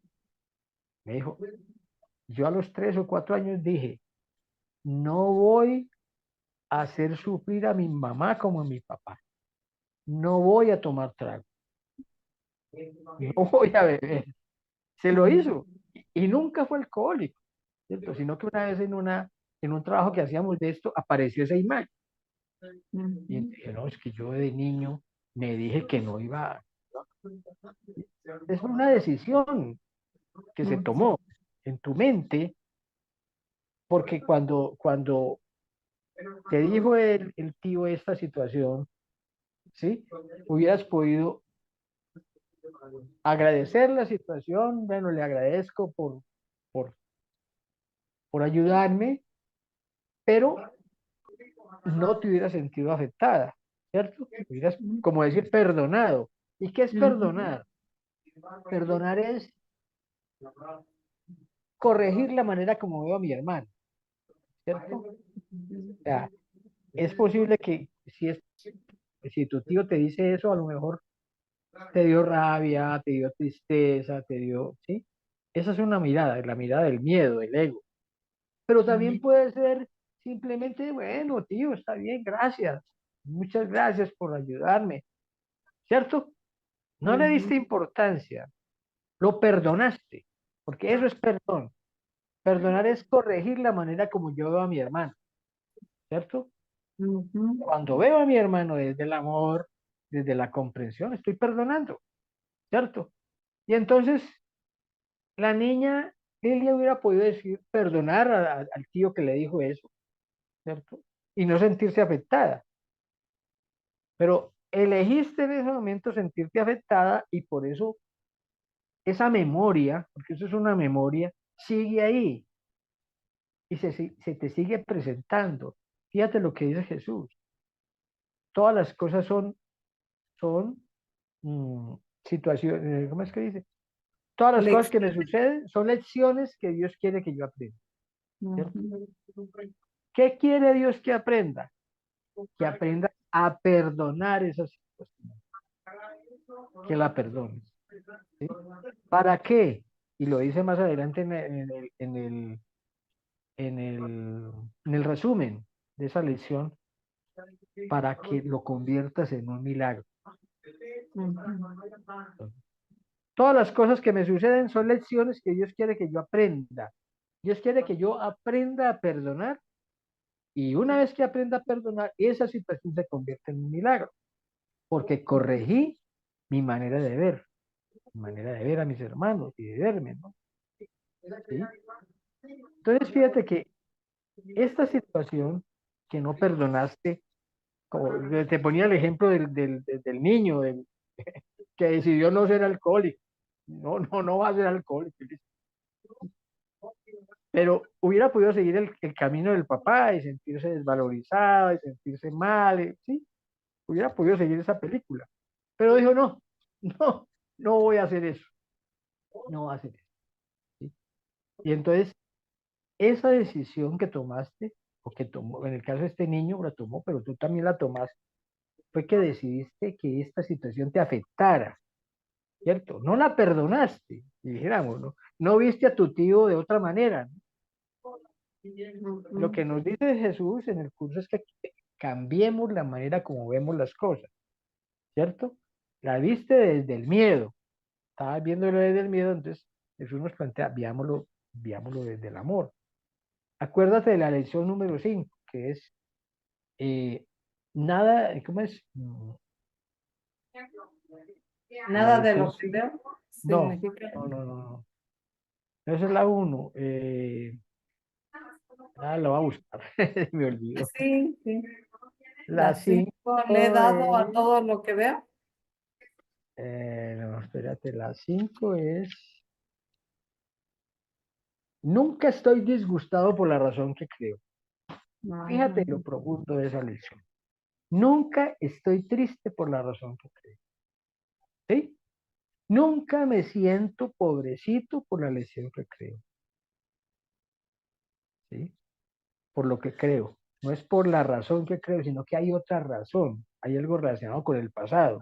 me dijo, yo a los 3 o 4 años dije, no voy a hacer sufrir a mi mamá como a mi papá, no voy a tomar trago, no voy a beber. Se lo hizo y nunca fue alcohólico, ¿cierto? Sino que una vez en un trabajo que hacíamos de esto apareció esa imagen y Ujú. dije, no, es que yo de niño me dije que no iba. Es una decisión que se Ujú. tomó en tu mente, porque cuando te dijo el tío esta situación, ¿sí? Hubieras podido agradecer la situación, bueno, le agradezco por, por ayudarme, pero no te hubieras sentido afectada, ¿cierto? Hubieras, como decir, perdonado. ¿Y qué es Ujú. perdonar? Perdonar es corregir la manera como veo a mi hermano, ¿cierto? O sea, es posible que si tu tío te dice eso, a lo mejor te dio rabia, te dio tristeza, te dio, ¿sí? Esa es una mirada, es la mirada del miedo, del ego. Pero también Ujú. puede ser simplemente, bueno, tío, está bien, gracias. Muchas gracias por ayudarme. ¿cierto? No le diste importancia, lo perdonaste, porque eso es perdón. Perdonar es corregir la manera como yo veo a mi hermano, ¿cierto? Cuando veo a mi hermano desde el amor, desde la comprensión, estoy perdonando, ¿cierto? Y entonces la niña Lilia hubiera podido decir, perdonar al tío que le dijo eso, ¿cierto? Y no sentirse afectada. Pero elegiste en ese momento sentirte afectada y por eso esa memoria, porque eso es una memoria, sigue ahí y se te sigue presentando. Fíjate lo que dice Jesús. Todas las cosas son mm, situaciones, ¿cómo es que dice? Todas las cosas que me Lecciones. suceden son lecciones que Dios quiere que yo aprenda, ¿cierto? Ujú. ¿Qué quiere Dios que aprenda? Que aprenda a perdonar esas situaciones, que la perdones, ¿sí? ¿Para qué? Y lo dice más adelante en el, en el resumen de esa lección, para que lo conviertas en un milagro. Todas las cosas que me suceden son lecciones que Dios quiere que yo aprenda. Dios quiere que yo aprenda a perdonar y una vez que aprenda a perdonar, esa situación se convierte en un milagro, porque corregí mi manera de ver a mis hermanos y de verme, ¿no? ¿Sí? Entonces, fíjate que esta situación que no perdonaste, como te ponía el ejemplo del niño que decidió no ser alcohólico. No va a ser alcohólico. Pero hubiera podido seguir el camino del papá y sentirse desvalorizado y sentirse mal, ¿sí? Hubiera podido seguir esa película. Pero dijo, no, no, no voy a hacer eso, no voy a hacer eso. ¿Sí? Y entonces, esa decisión que tomaste, o que tomó, en el caso de este niño la tomó, pero tú también la tomaste, fue que decidiste que esta situación te afectara, ¿cierto? No la perdonaste, dijéramos, ¿no? No viste a tu tío de otra manera, ¿no? Lo que nos dice Jesús en el curso es que cambiemos la manera como vemos las cosas, ¿cierto? La viste desde el miedo, estabas viéndolo desde el miedo, entonces Jesús nos plantea, veámoslo desde el amor. Acuérdate de la lección número 5 que es eh, nada, ¿cómo es? La Nada de lección lo que 5 veo no, significa. no. Esa es la 1. La voy a buscar, me olvidó. Sí, sí. La Las 5 le he 5 dado a es, todo lo que veo. no, espérate, la 5 es, nunca estoy disgustado por la razón que creo. Fíjate lo Ujú. profundo de esa lección. Nunca estoy triste por la razón que creo. ¿Sí? Nunca me siento pobrecito por la lección que creo. ¿Sí? Por lo que creo. No es por la razón que creo, sino que hay otra razón. Hay algo relacionado con el pasado.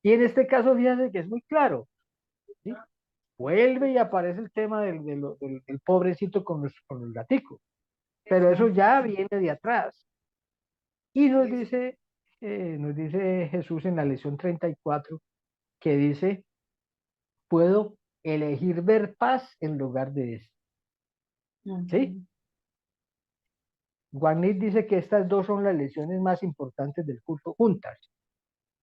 Y en este caso, fíjate que es muy claro. ¿Sí? Vuelve y aparece el tema del pobrecito con los gaticos. Pero eso ya viene de atrás. Y nos dice Jesús en la lección 34 que dice, puedo elegir ver paz en lugar de esto. ¿Sí? Ujú. Juanit dice que estas dos son las lecciones más importantes del curso juntas,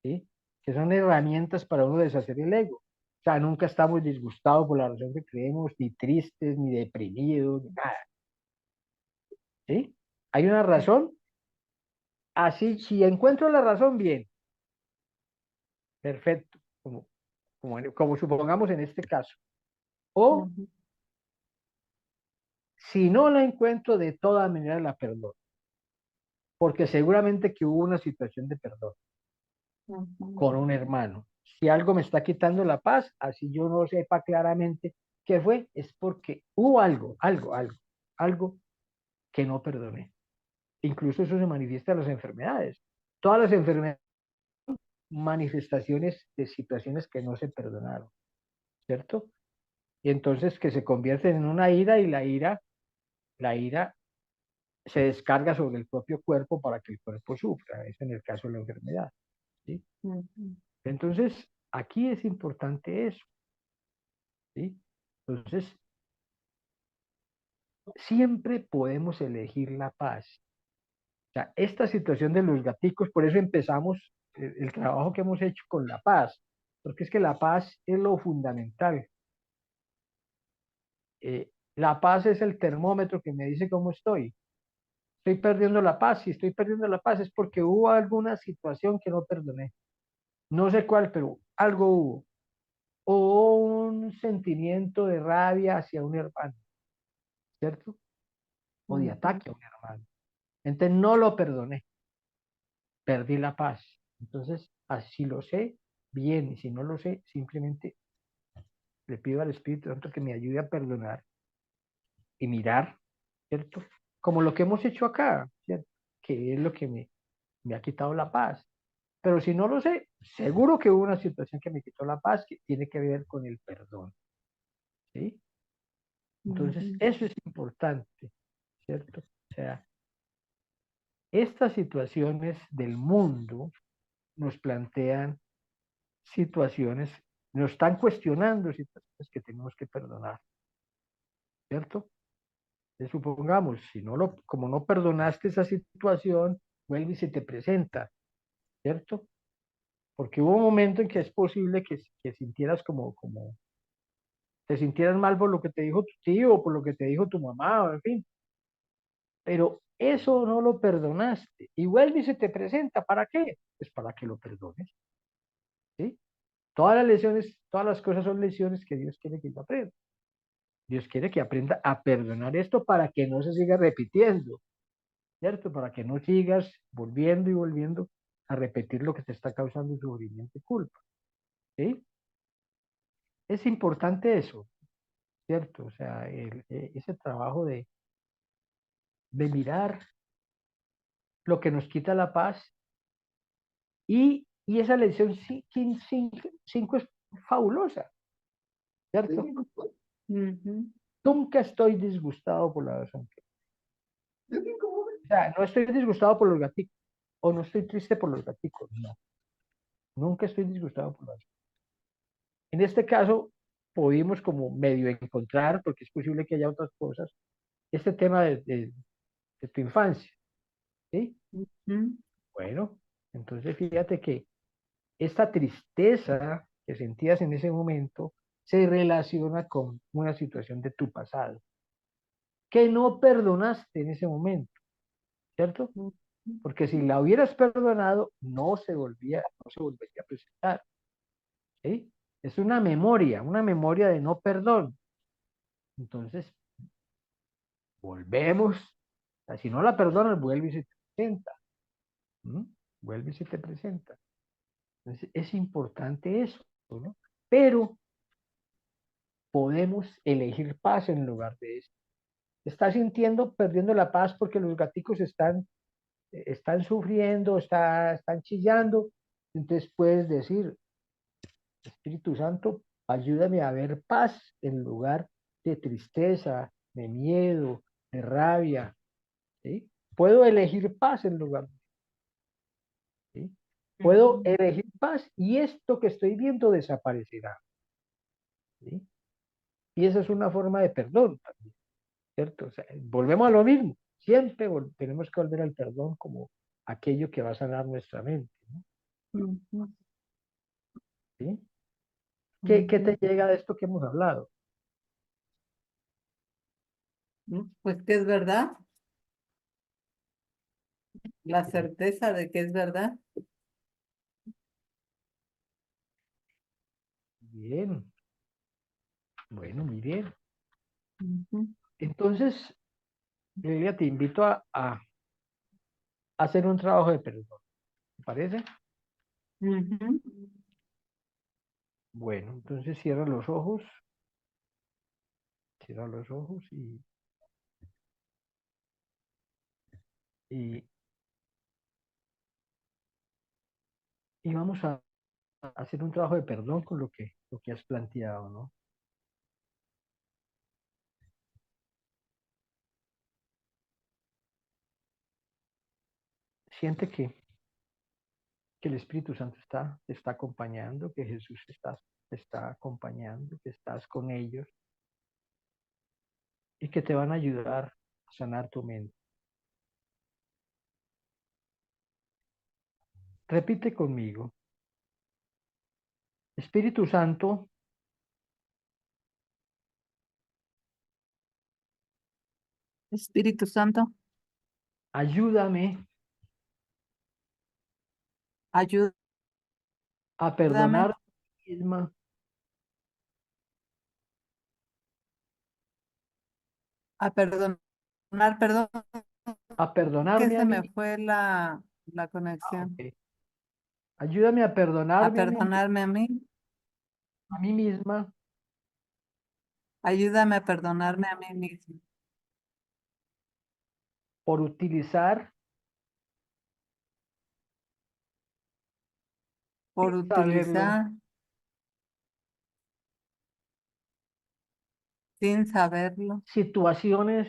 ¿sí? Que son herramientas para uno deshacer el ego. O sea, nunca estamos disgustados por la razón que creemos, ni tristes, ni deprimidos, ni nada, ¿sí? Hay una razón, así, si encuentro la razón, bien, perfecto, como supongamos en este caso. O Ujú. si no la encuentro, de todas maneras la perdono, porque seguramente que hubo una situación de perdón con Ujú. un hermano. Si algo me está quitando la paz, así yo no sepa claramente qué fue, es porque hubo algo que no perdoné. Incluso eso se manifiesta en las enfermedades. Todas las enfermedades son manifestaciones de situaciones que no se perdonaron, ¿cierto? Y entonces que se convierten en una ira y la ira se descarga sobre el propio cuerpo para que el cuerpo sufra, es en el caso de la enfermedad, ¿sí? Ujú. Entonces, aquí es importante eso, ¿sí? Entonces, siempre podemos elegir la paz. O sea, esta situación de los gaticos, por eso empezamos el trabajo que hemos hecho con la paz, porque es que la paz es lo fundamental. La paz es el termómetro que me dice cómo estoy. Estoy perdiendo la paz. Si estoy perdiendo la paz es porque hubo alguna situación que no perdoné. No sé cuál, pero algo hubo. O un sentimiento de rabia hacia un hermano, ¿cierto? O de Ujú, ataque a un hermano. Entonces no lo perdoné, perdí la paz. Entonces, así lo sé, bien, y si no lo sé, simplemente le pido al Espíritu Santo que me ayude a perdonar y mirar, ¿cierto? Como lo que hemos hecho acá, ¿cierto? Que es lo que me ha quitado la paz. Pero si no lo sé, seguro que hubo una situación que me quitó la paz que tiene que ver con el perdón, ¿sí? Entonces, ujú, eso es importante, ¿cierto? O sea, estas situaciones del mundo nos plantean situaciones, nos están cuestionando situaciones que tenemos que perdonar, ¿cierto? Supongamos, si no lo, como no perdonaste esa situación, vuelve y se te presenta, ¿cierto? Porque hubo un momento en que es posible que sintieras como, te sintieras mal por lo que te dijo tu tío, o por lo que te dijo tu mamá, o en fin, pero eso no lo perdonaste. Y vuelve y se te presenta, ¿para qué? Pues para que lo perdones, ¿sí? Todas las lecciones, todas las cosas son lecciones que Dios quiere que yo aprenda. Dios quiere que aprenda a perdonar esto para que no se siga repitiendo, ¿cierto? Para que no sigas volviendo y volviendo a repetir lo que te está causando sufrimiento y culpa, ¿sí? Es importante eso, ¿cierto? O sea, ese trabajo de mirar lo que nos quita la paz y esa lección 5 es fabulosa, ¿cierto? ujú. Nunca estoy disgustado por la razón. O sea, no estoy disgustado por los gaticos o no estoy triste por los gaticos, no. Nunca estoy disgustado por la razón. En este caso, pudimos como medio encontrar, porque es posible que haya otras cosas, este tema de tu infancia, ¿sí? Ujú, Bueno, entonces fíjate que esta tristeza que sentías en ese momento se relaciona con una situación de tu pasado, que no perdonaste en ese momento, ¿cierto? ujú, Porque si la hubieras perdonado, no se volvería a presentar, ¿sí? Es una memoria de no perdón. Entonces, volvemos, o sea, si no la perdonas, vuelve y se te presenta, ¿m? Vuelve y se te presenta. Entonces, es importante eso, ¿no? Pero podemos elegir paz en lugar de eso. Estás sintiendo, perdiendo la paz porque los gaticos están sufriendo, están chillando. Entonces puedes decir, Espíritu Santo, ayúdame a ver paz en lugar de tristeza, de miedo, de rabia, ¿sí? Puedo elegir paz en lugar, ¿sí? Puedo ujú. elegir paz y esto que estoy viendo desaparecerá, ¿sí? Y esa es una forma de perdón también, ¿cierto? O sea, volvemos a lo mismo. Siempre tenemos que volver al perdón como aquello que va a sanar nuestra mente, ¿no? Ujú, ¿Sí? ¿Qué ujú. te llega de esto que hemos hablado? Pues que es verdad, la Sí. certeza de que es verdad. Bien, bueno, muy bien. Ujú, Entonces, Lilia, te invito a hacer un trabajo de perdón, ¿te parece? ujú. Bueno, entonces cierra los ojos y, y vamos a hacer un trabajo de perdón con lo que has planteado, ¿no? Siente que que el Espíritu Santo te está acompañando, que Jesús te está acompañando, que estás con ellos y que te van a ayudar a sanar tu mente. Repite conmigo. Espíritu Santo, Espíritu Santo, ayúdame ayúdame a perdonar a mí misma, a perdonar, perdón, a que perdonarme a se mí me misma. fue la conexión. Ok. Ayúdame a A perdonarme perdonarme a mí misma ayúdame a perdonarme a mí mismo por utilizar por sin saberlo utilizar sin saberlo situaciones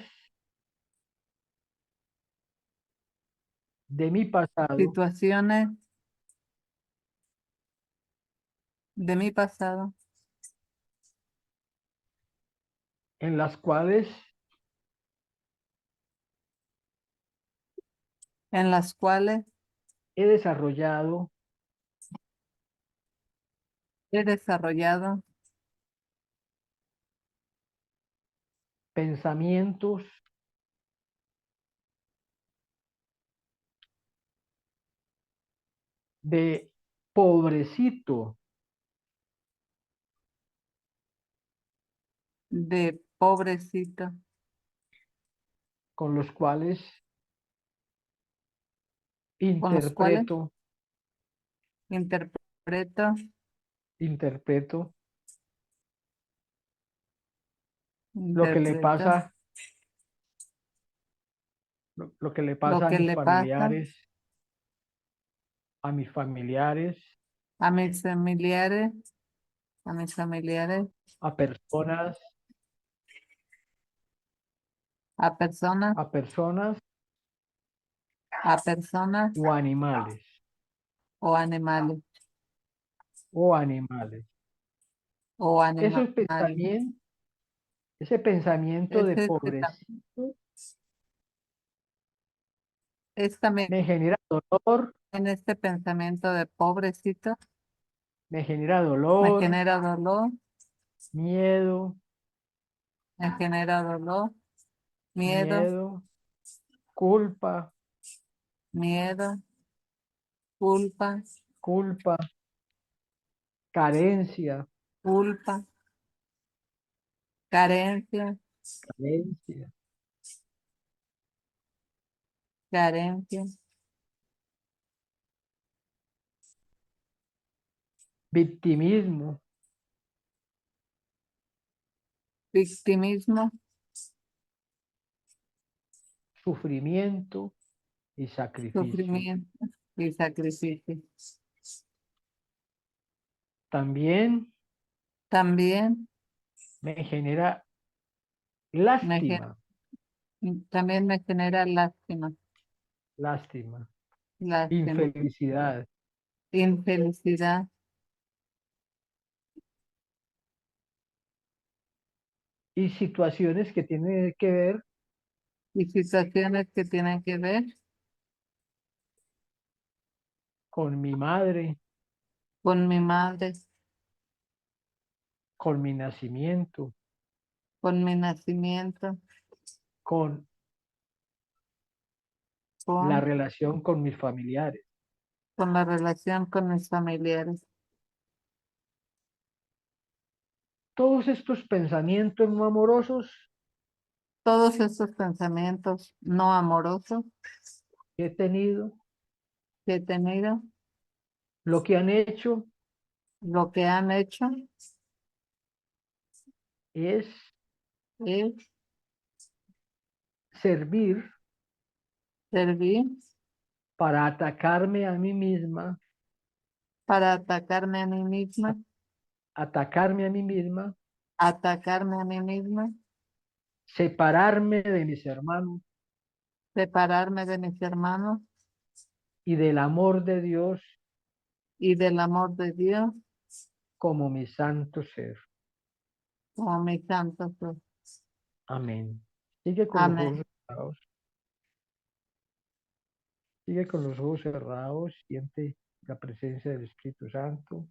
de mi pasado situaciones de mi pasado en las cuales en las cuales he desarrollado he desarrollado pensamientos de pobrecito de pobrecito, con los cuales con los cuales interpreto, interpreto, interpreto lo que le interpreto pasa, lo que le lo pasa que le pasa a mis familiares, a mis familiares, a mis familiares, a personas, a personas, a personas a personas o animales, o animales, o animales. o Esos animales. pensamientos, ese pensamiento de Este pobrecito es también me genera dolor, este pensamiento de pobrecito, me genera me dolor, genera dolor, miedo, me genera dolor, miedo, miedo, culpa, miedo, culpa, culpa, carencia, culpa, carencia, carencia, carencia, victimismo, victimismo, sufrimiento y sacrificio. sufrimiento y sacrificio. También También me genera me, lástima, también me genera lástima, lástima, lástima, infelicidad infelicidad y situaciones que tienen que ver y situaciones que tienen que ver con mi madre, con mi madre, con mi nacimiento, con mi nacimiento, con la con, relación con mis familiares. con la relación con mis familiares. Todos estos pensamientos no amorosos Todos estos pensamientos no amorosos que he tenido, que he tenido, lo que han hecho lo que han hecho es es servir servir para atacarme a mí misma, para atacarme a mí misma, atacarme a mí misma, atacarme a mí misma, separarme de mis hermanos separarme de mis hermanos y del amor de Dios y del amor de Dios como mi santo ser. como mi santo ser. Amén. Sigue con los ojos Amén. cerrados. Sigue con los ojos cerrados. Siente la presencia del Espíritu Santo.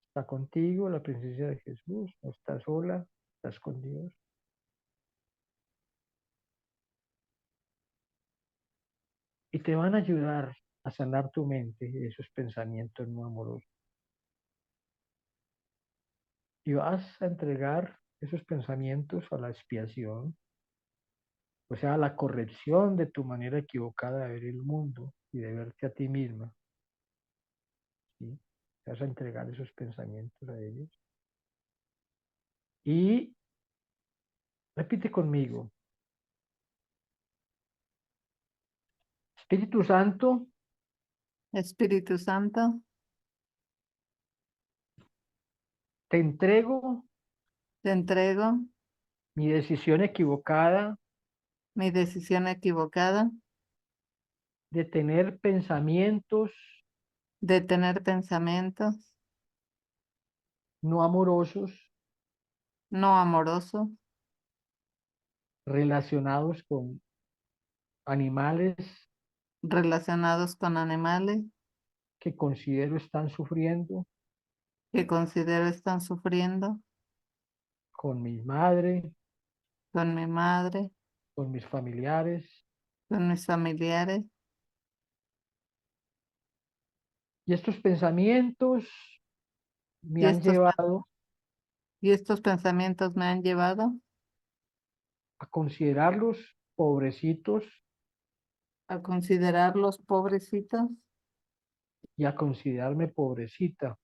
Está contigo, la presencia de Jesús. No estás sola, estás con Dios. Y te van a ayudar a sanar tu mente de esos pensamientos no amorosos. Y vas a entregar esos pensamientos a la expiación, o sea, a la corrección de tu manera equivocada de ver el mundo y de verte a ti misma. ¿Sí? Vas a entregar esos pensamientos a ellos. Y repite conmigo: Espíritu Santo, Espíritu Santo, te entrego te entrego mi decisión equivocada mi decisión equivocada de tener pensamientos de tener pensamientos no amorosos no amorosos relacionados con animales relacionados con animales que considero están sufriendo, que considero están sufriendo, con mi madre, con mi madre, con mis familiares. con mis familiares. Y estos pensamientos me Y han estos, llevado y estos pensamientos me han llevado a considerarlos pobrecitos a considerarlos pobrecitos y a considerarme pobrecita,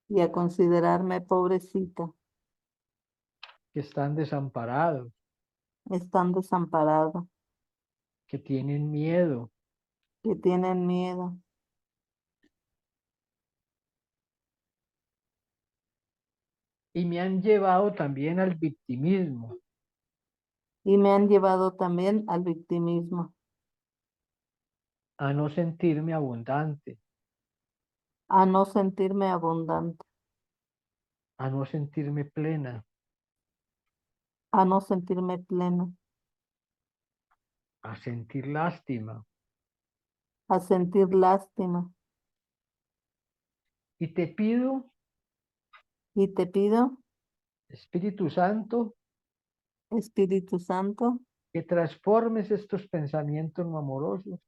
y a considerarme pobrecita. que están desamparados, Están desamparados, que tienen miedo. que tienen miedo Y me han llevado también al victimismo, y me han llevado también al victimismo, a no sentirme abundante, a no sentirme abundante, a no sentirme plena, a no sentirme plena, a sentir lástima. a sentir lástima. Y te pido, Y te pido, Espíritu Santo, Espíritu Santo, que transformes estos pensamientos no amorosos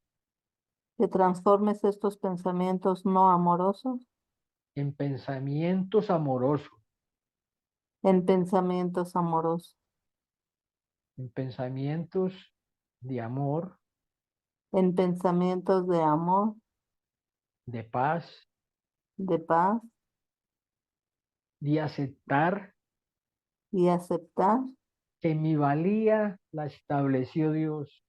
que transformes estos pensamientos no amorosos en pensamientos amorosos, en pensamientos amorosos, en pensamientos de amor, en pensamientos de amor, de paz, de paz de aceptar y aceptar que mi valía la estableció Dios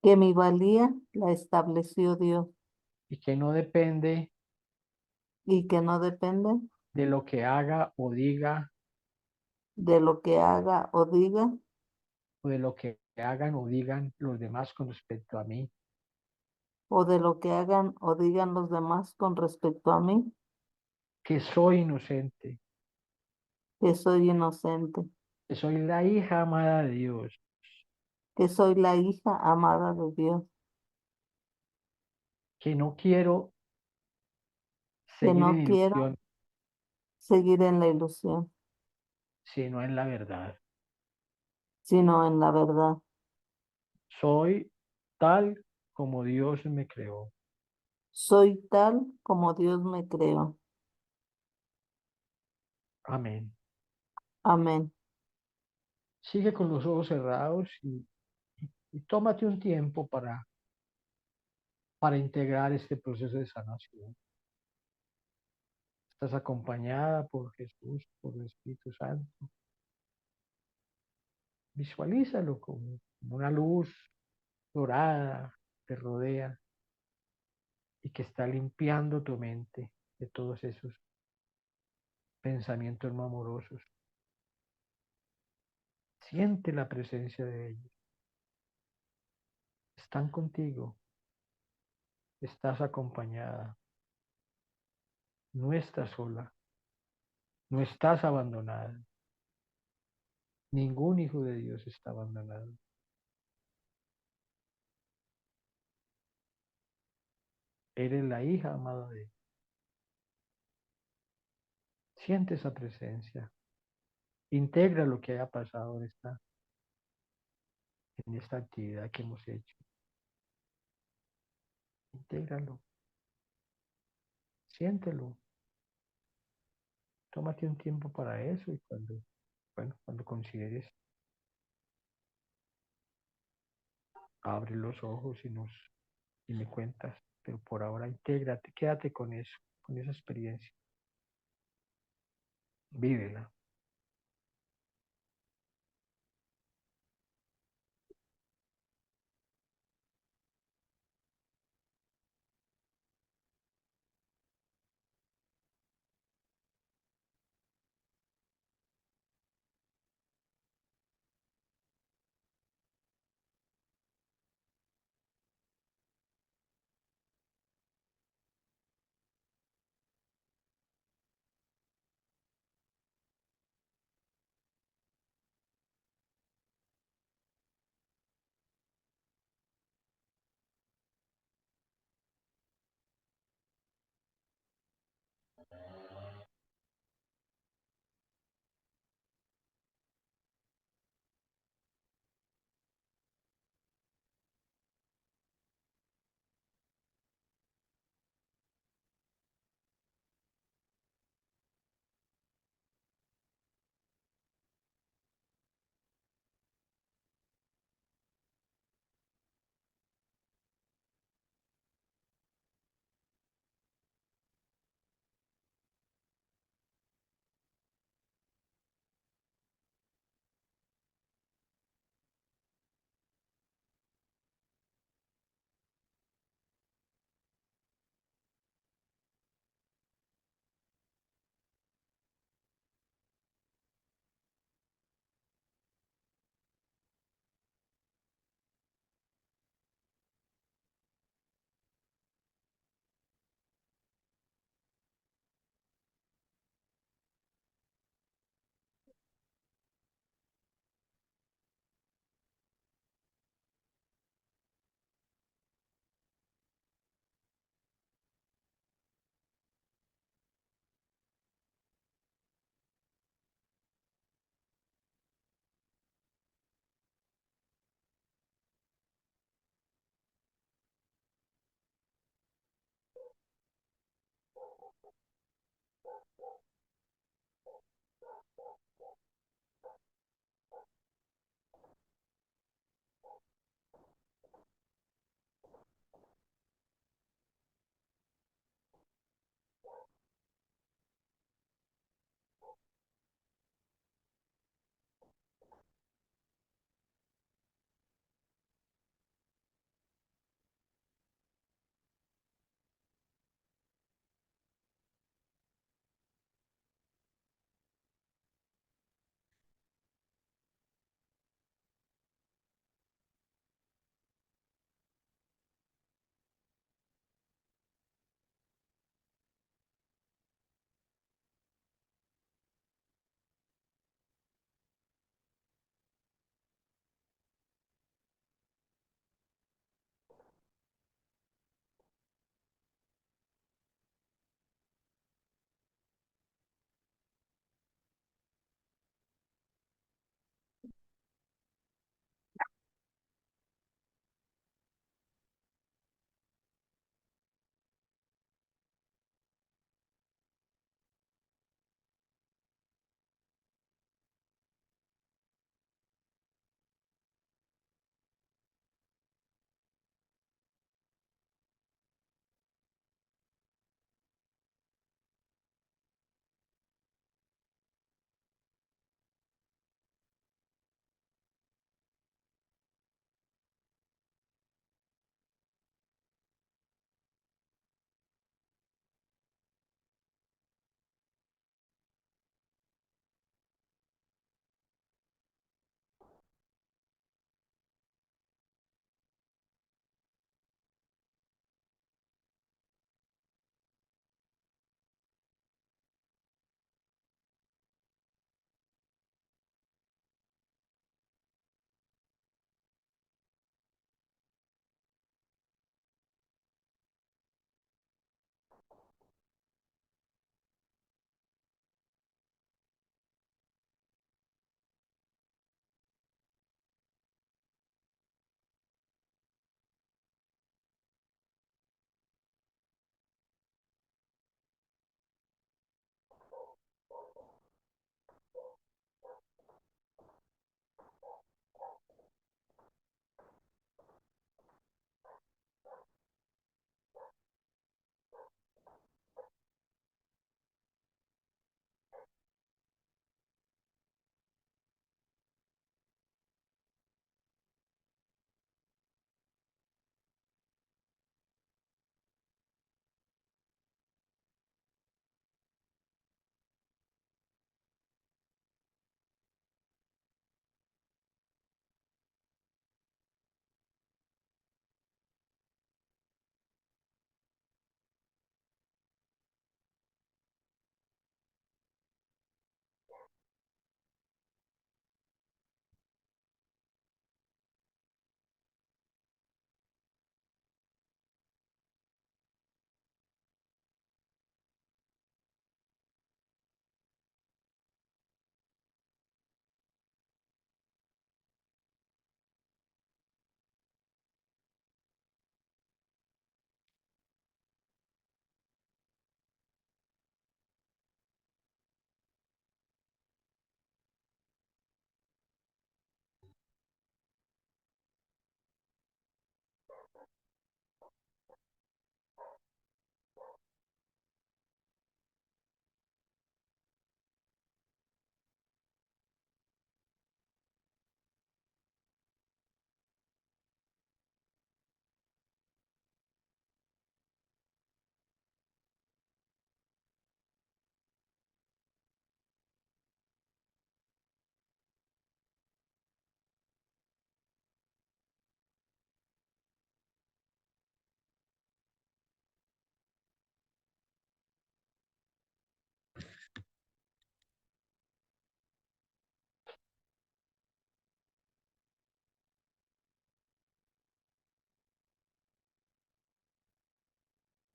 que mi valía la estableció Dios y que no depende y que no depende de lo que haga o diga de lo que haga o diga o de lo que hagan o digan los demás con respecto a mí, o de lo que hagan o digan los demás con respecto a mí, que soy inocente, que soy inocente, que soy la hija amada de Dios, que soy la hija amada de Dios, que no quiero que seguir en no quiero ilusión, seguir en la ilusión, sino en la verdad. sino en la verdad. Soy tal como Dios me creó. Soy tal como Dios me creó. Amén. Amén. Sigue con los ojos cerrados y tómate un tiempo para integrar este proceso de sanación. Estás acompañada por Jesús, por el Espíritu Santo. Visualízalo como una luz dorada te rodea y que está limpiando tu mente de todos esos pensamientos no amorosos. Siente la presencia de ellos. Están contigo. Estás acompañada. No estás sola, no estás abandonada. Ningún hijo de Dios está abandonado. Eres la hija amada de Él. Siente esa presencia. Integra lo que haya pasado en esta actividad que hemos hecho. Intégralo, siéntelo. Tómate un tiempo para eso y cuando consideres, abre los ojos y me cuentas. Pero por ahora intégrate, quédate con eso, con esa experiencia. Vívela.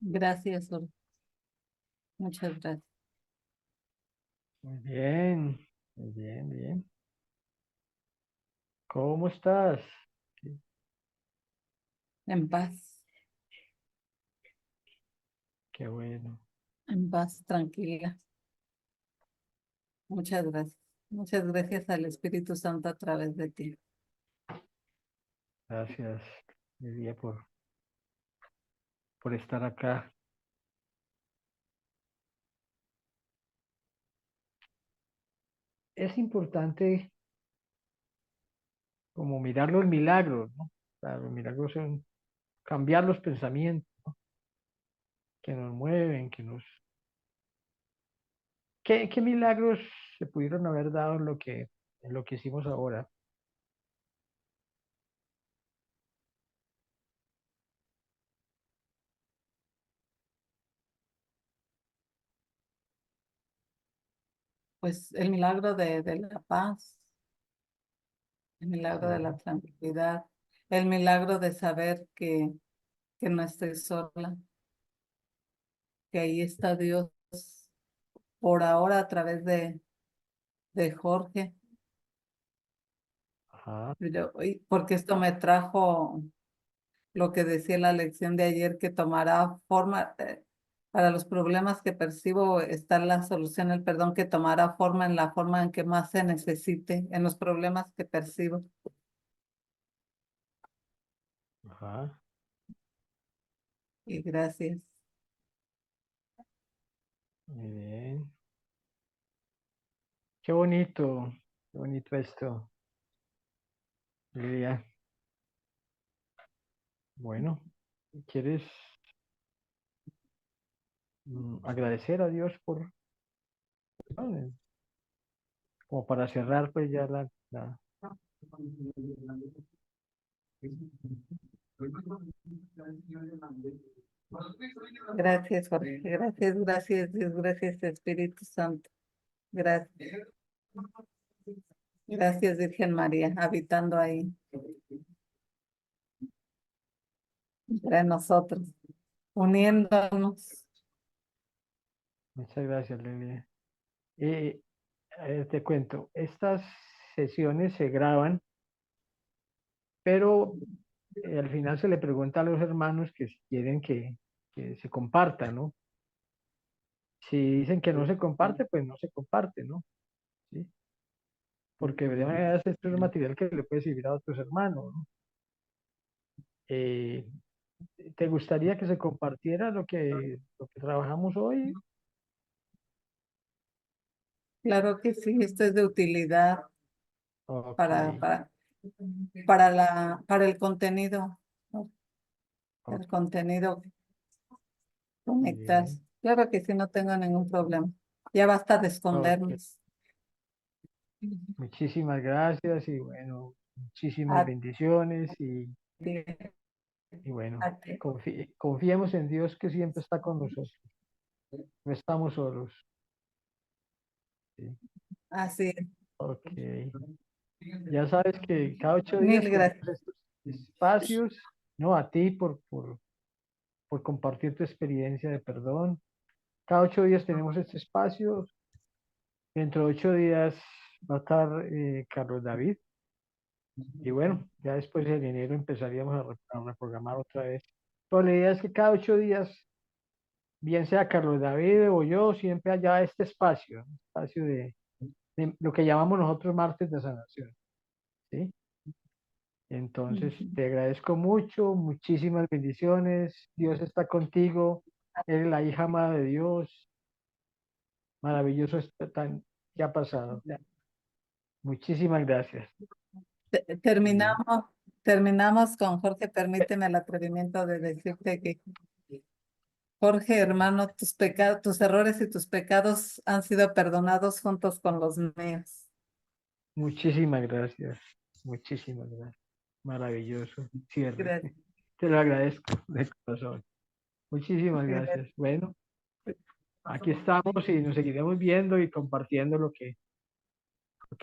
Gracias, Jorge. Muchas gracias. Muy bien, bien. ¿Cómo estás? En paz, Qué bueno. en paz, tranquila. Muchas gracias. Muchas gracias al Espíritu Santo a través de ti. Gracias, Lidia, por estar acá. Es importante como mirar los milagros, ¿no? O sea, los milagros son cambiar los pensamientos, ¿no? Que nos mueven, ¿Qué milagros se pudieron haber dado en lo que hicimos ahora? Pues el milagro de la paz, el milagro de la Sí, tranquilidad, el milagro de saber que no estoy sola, que ahí está Dios por ahora a través de Jorge. ajá, Porque esto me trajo lo que decía la lección de ayer, que tomará forma, para los problemas que percibo está la solución, el perdón, que tomará forma en la forma en que más se necesite, en los problemas que percibo. ajá. Y gracias. Muy bien. Qué bonito esto, Lidia. Bueno, ¿quieres agradecer a Dios ¿no? Como para cerrar pues ya Gracias, Jorge. Gracias, gracias, Dios. Gracias, Espíritu Santo. Gracias. Gracias, Virgen María, habitando ahí entre nosotros, uniéndonos. Muchas gracias, Lidia. Eh, te cuento, estas sesiones se graban, pero al final se le pregunta a los hermanos que si quieren que se comparta, ¿no? Si dicen que no se comparte, pues no se comparte, ¿no? ¿Sí? Porque de manera esto es un material que le puede servir a otros hermanos, ¿no? Eh, ¿Te gustaría que se compartiera lo que trabajamos hoy? Claro que sí, esto es de utilidad Ok, para, para, para el contenido, ¿no? ok, El contenido muy conectar. bien. Claro que sí, no tengo ningún problema. Ya basta de Ok, escondernos. muchísimas gracias y bueno, muchísimas A bendiciones ti, y bueno, a ti. confiemos en Dios que siempre está con nosotros. No estamos solos. ¿Sí? Así es. Ok. Ya sabes que cada 8 días Mil tenemos gracias. estos espacios, ¿no? A ti por compartir tu experiencia de perdón. Cada 8 días tenemos este espacio. Dentro de 8 días va a estar Carlos David. Y bueno, ya después en enero empezaríamos a reprogramar otra vez. Pero la idea es que cada 8 días, bien sea Carlos David o yo, siempre haya este espacio, un espacio de lo que llamamos nosotros martes de sanación. ¿Sí? Entonces, te agradezco mucho, muchísimas bendiciones. Dios está contigo. Eres la hija amada de Dios. Maravilloso esto que ha pasado. Muchísimas gracias. Bien. Terminamos, terminamos con Jorge. Permíteme el atrevimiento de decirte que, Jorge, hermano, tus pecados, tus errores y tus pecados han sido perdonados juntos con los míos. Muchísimas gracias. Muchísimas gracias. Maravilloso. Cierre. Gracias. Te lo agradezco de corazón. Muchísimas Gracias. gracias. Bueno, aquí estamos y nos seguiremos viendo y compartiendo lo que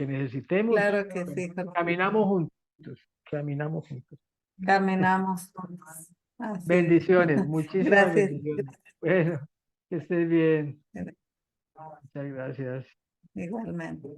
necesitemos. Claro que sí, Jorge. Caminamos juntos. Caminamos juntos. Caminamos juntos. Así es. Bendiciones, muchísimas Gracias. bendiciones. Bueno, que estés bien. Gracias. Muchas gracias. Igualmente.